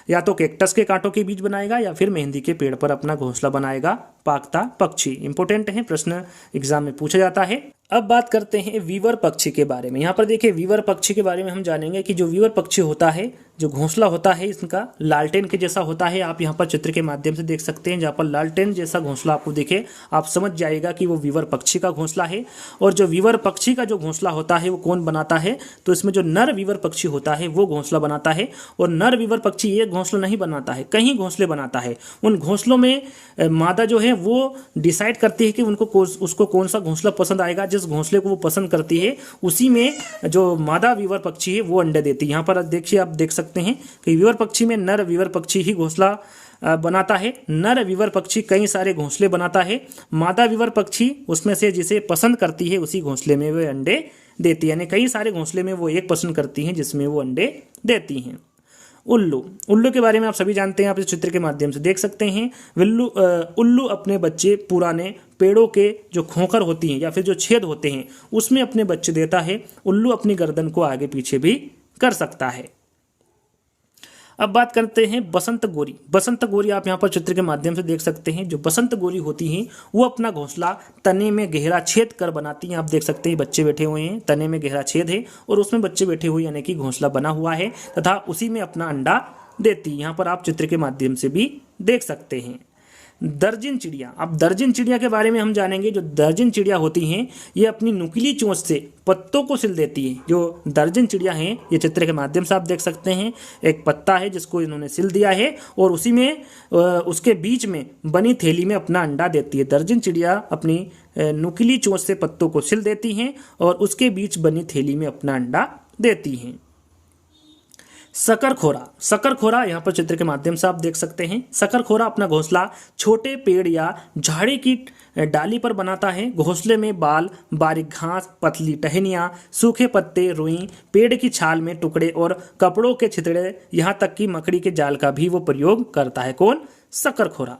या तो कैक्टस के कांटों के बीच बनाएगा या फिर मेहंदी के पेड़ पर अपना घोंसला बनाएगा पागता पक्षी। इंपॉर्टेंट है, प्रश्न एग्जाम में पूछा जाता है। अब बात करते हैं वीवर पक्षी के बारे में। यहाँ पर देखिए, वीवर पक्षी के बारे में हम जानेंगे कि जो वीवर पक्षी होता है, जो घोंसला होता है इसका लालटेन के जैसा होता है। आप यहाँ पर चित्र के माध्यम से देख सकते हैं, जहाँ पर लालटेन जैसा घोंसला आपको दिखे, आप समझ जाएगा कि वो वीवर पक्षी का घोंसला है। और जो वीवर पक्षी का जो घोंसला होता है वो कौन बनाता है? तो इसमें जो नर वीवर पक्षी होता है वो घोंसला बनाता है। और नर वीवर पक्षी एक घोंसला नहीं बनाता है, कहीं घोंसले बनाता है। उन घोंसलों में मादा जो है वो डिसाइड करती है कि उसको कौन सा घोंसला पसंद आएगा। जिस घोंसले को वो पसंद करती है उसी में जो मादा वीवर पक्षी है वो अंडे देती है। यहाँ पर देखिए, आप देख सकते हैं कि वीवर पक्षी में नर वीवर पक्षी ही घोंसला बनाता है। नर वीवर पक्षी कई सारे घोंसले बनाता है। मादा वीवर पक्षी उसमें से जिसे पसंद करती है उसी घोंसले में वो अंडे देती है, यानी कई सारे घोंसले में वो एक पसंद करती हैं जिसमें वो अंडे देती हैं। उल्लू। उल्लू के बारे में आप सभी जानते हैं, आप इस चित्र के माध्यम से देख सकते हैं। उल्लू अपने बच्चे पुराने पेड़ों के जो खोखर होती हैं या फिर जो छेद होते हैं उसमें अपने बच्चे देता है। उल्लू अपनी गर्दन को आगे पीछे भी कर सकता है। अब बात करते हैं बसंत गोरी। बसंत गोरी आप यहाँ पर चित्र के माध्यम से देख सकते हैं। जो बसंत गोरी होती हैं वो अपना घोंसला तने में गहरा छेद कर बनाती हैं। आप देख सकते हैं बच्चे बैठे हुए हैं, तने में गहरा छेद है और उसमें बच्चे बैठे हुए यानी कि घोंसला बना हुआ है तथा उसी में अपना अंडा देती है। यहाँ पर आप चित्र के माध्यम से भी देख सकते हैं। दर्जन चिड़िया। अब दर्जन चिड़िया के बारे में हम जानेंगे। जो दर्जन चिड़िया होती हैं ये अपनी नुकीली चोंच से पत्तों को सिल देती है। जो दर्जन चिड़िया हैं ये चित्र के माध्यम से आप देख सकते हैं, एक पत्ता है जिसको इन्होंने सिल दिया है और उसी में उसके बीच में बनी थैली में अपना अंडा देती है। दर्जन चिड़िया अपनी नुकीली चोंच से पत्तों को सिल देती हैं और उसके बीच बनी थैली में अपना अंडा देती हैं। शकरखोरा। शकरखोरा यहाँ पर चित्र के माध्यम से आप देख सकते हैं। शकरखोरा अपना घोंसला छोटे पेड़ या झाड़ी की डाली पर बनाता है। घोंसले में बाल, बारीक घास, पतली टहनियाँ, सूखे पत्ते, रुई, पेड़ की छाल में टुकड़े और कपड़ों के छितड़े, यहाँ तक कि मकड़ी के जाल का भी वो प्रयोग करता है। कौन? शकरखोरा।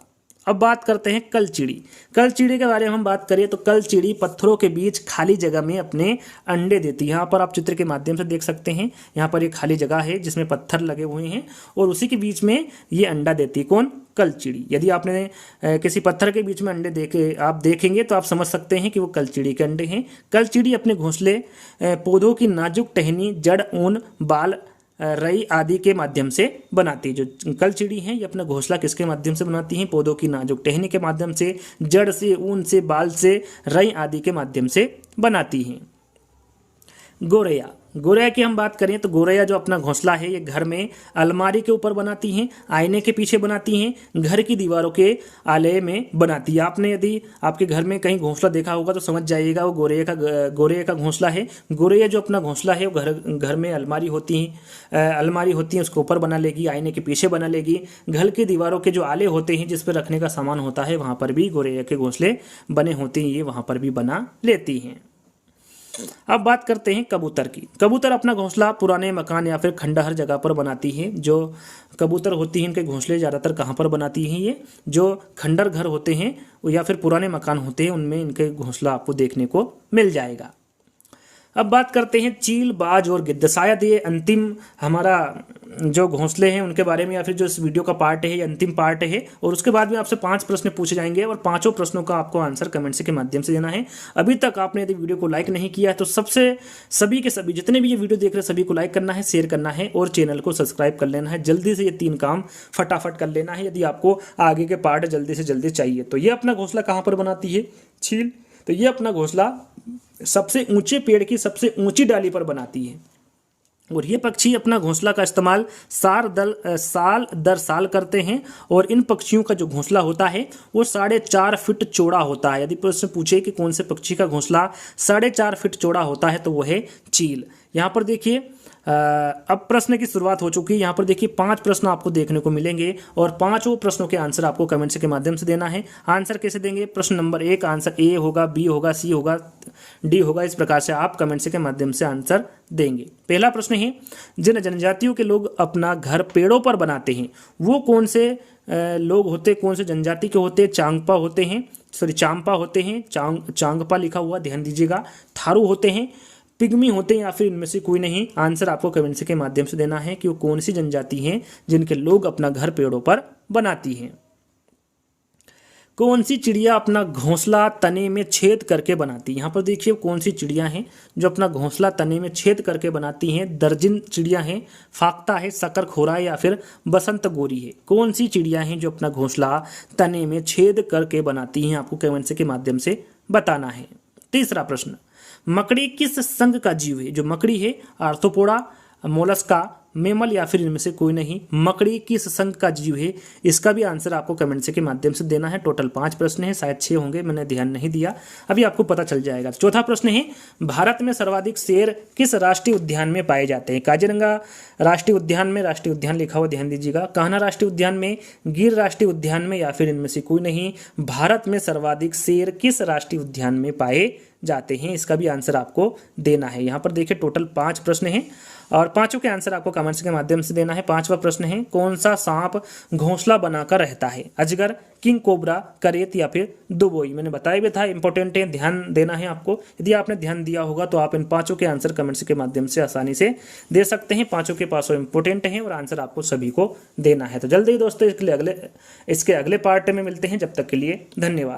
अब बात करते हैं कलचिड़ी। कलचिड़ी के बारे में हम बात करें तो कलचिड़ी पत्थरों के बीच खाली जगह में अपने अंडे देती है। यहाँ पर आप चित्र के माध्यम से देख सकते हैं, यहाँ पर एक खाली जगह है जिसमें पत्थर लगे हुए हैं और उसी के बीच में ये अंडा देती है। कौन? कलचिड़ी। यदि आपने किसी पत्थर के बीच में अंडे आप देखेंगे तो आप समझ सकते हैं कि वो कलचिड़ी के अंडे हैं। कलचिड़ी अपने घोंसले पौधों की नाजुक टहनी, जड़, ऊन, बाल, रई आदि के माध्यम से बनाती है। जो कलचिड़ी हैं ये अपना घोंसला किसके माध्यम से बनाती हैं? पौधों की नाजुक टहनी के माध्यम से, जड़ से, ऊन से, बाल से, रई आदि के माध्यम से बनाती हैं। गोरैया। गोरैया की हम बात करें तो गोरैया जो अपना घोंसला है ये घर में अलमारी के ऊपर बनाती हैं, आईने के पीछे बनाती हैं, घर की दीवारों के आले में बनाती है। आपने यदि आपके घर में कहीं घोंसला देखा होगा तो समझ जाइएगा वो गोरैया का घोंसला है। गोरैया जो अपना घोंसला है वो घर में अलमारी होती है उसके ऊपर बना लेगी, आईने के पीछे बना लेगी। घर की दीवारों के जो आले होते हैं जिस पर रखने का सामान होता है वहाँ पर भी गोरैया के घोंसले बने होते हैं, ये वहाँ पर भी बना लेती हैं। अब बात करते हैं कबूतर की। कबूतर अपना घोंसला पुराने मकान या फिर खंडहर जगह पर बनाती है। जो कबूतर होती हैं इनके घोंसले ज़्यादातर कहाँ पर बनाती हैं? ये जो खंडहर घर होते हैं या फिर पुराने मकान होते हैं उनमें इनके घोंसला आपको देखने को मिल जाएगा। अब बात करते हैं चील, बाज और गिद्ध। शायद ये अंतिम हमारा जो घोंसले हैं उनके बारे में या फिर जो इस वीडियो का पार्ट है ये अंतिम पार्ट है और उसके बाद में आपसे 5 प्रश्न पूछे जाएंगे और 5 प्रश्नों का आपको आंसर कमेंट से के माध्यम से देना है। अभी तक आपने यदि वीडियो को लाइक नहीं किया है तो सभी के सभी जितने भी ये वीडियो देख रहे हैं सभी को लाइक करना है, शेयर करना है और चैनल को सब्सक्राइब कर लेना है। जल्दी से ये 3 काम फटाफट कर लेना है यदि आपको आगे के पार्ट जल्दी से जल्दी चाहिए। तो ये अपना घोंसला कहाँ पर बनाती है? चील। तो ये अपना घोंसला सबसे ऊंचे पेड़ की सबसे ऊंची डाली पर बनाती है। और ये पक्षी अपना घोंसला का इस्तेमाल साल दर साल करते हैं। और इन पक्षियों का जो घोंसला होता है वो 4.5 फीट चौड़ा होता है। यदि प्रश्न पूछे कि कौन से पक्षी का घोंसला 4.5 फीट चौड़ा होता है तो वो है चील। यहाँ पर देखिए अब प्रश्न की शुरुआत हो चुकी है। यहाँ पर देखिए 5 प्रश्न आपको देखने को मिलेंगे और 5 प्रश्नों के आंसर आपको कमेंट्स के माध्यम से देना है। आंसर कैसे देंगे? प्रश्न नंबर 1 आंसर ए होगा, बी होगा, सी होगा, डी होगा। इस प्रकार से आप कमेंट्स के माध्यम से आंसर देंगे। पहला प्रश्न है, जिन जनजातियों के लोग अपना घर पेड़ों पर बनाते हैं वो कौन से लोग होते, कौन से जनजाति के होते? चांगपा होते हैं, चांपा होते हैं, चांगपा लिखा हुआ ध्यान दीजिएगा, थारू होते हैं, पिग्मी होते हैं, या फिर इनमें से कोई नहीं। आंसर आपको कमेंट्स के माध्यम से देना है कि वो कौन सी जनजाति हैं जिनके लोग अपना घर पेड़ों पर बनाती हैं। कौन सी चिड़िया अपना घोंसला तने में छेद करके बनाती है? यहाँ पर देखिए कौन सी चिड़िया हैं जो अपना घोंसला तने में छेद करके बनाती हैं। दर्जन चिड़िया हैं, फाख्ता है, शकरखोरा है, या फिर बसंत गोरी है। कौन सी चिड़िया हैं जो अपना घोंसला तने में छेद करके बनाती हैं? आपको कमेंट्स के माध्यम से बताना है। तीसरा प्रश्न, मकड़ी किस संघ का जीव है? जो मकड़ी है आर्थ्रोपोडा, मोलस्का, मेमल, या फिर इनमें से कोई नहीं। मकड़ी किस संघ का जीव है? इसका भी आंसर आपको कमेंट्स के माध्यम से देना है। टोटल 5 प्रश्न है, शायद 6 होंगे, मैंने ध्यान नहीं दिया, अभी आपको पता चल जाएगा। चौथा प्रश्न है, भारत में सर्वाधिक शेर किस राष्ट्रीय उद्यान में पाए जाते हैं? काजीरंगा राष्ट्रीय उद्यान में, राष्ट्रीय उद्यान लिखा हुआ ध्यान दीजिएगा, कान्हा राष्ट्रीय उद्यान में, गिर राष्ट्रीय उद्यान में, या फिर इनमें से कोई नहीं। भारत में सर्वाधिक शेर किस राष्ट्रीय उद्यान में पाए जाते हैं? इसका भी आंसर आपको देना है। यहाँ पर देखिए टोटल 5 प्रश्न हैं और 5 के आंसर आपको कमेंट्स के माध्यम से देना है। 5वां प्रश्न है, कौन सा सांप घोंसला बनाकर रहता है? अजगर, किंग कोबरा, करेत, या फिर दुबोई? मैंने बताया भी था, इंपॉर्टेंट है, ध्यान देना है आपको। यदि आपने ध्यान दिया होगा तो आप इन 5 के आंसर कमेंट्स के माध्यम से आसानी से दे सकते हैं। 5 के 5 इंपॉर्टेंट हैं और आंसर आपको सभी को देना है। तो जल्दी दोस्तों इसके अगले पार्ट में मिलते हैं। जब तक के लिए धन्यवाद।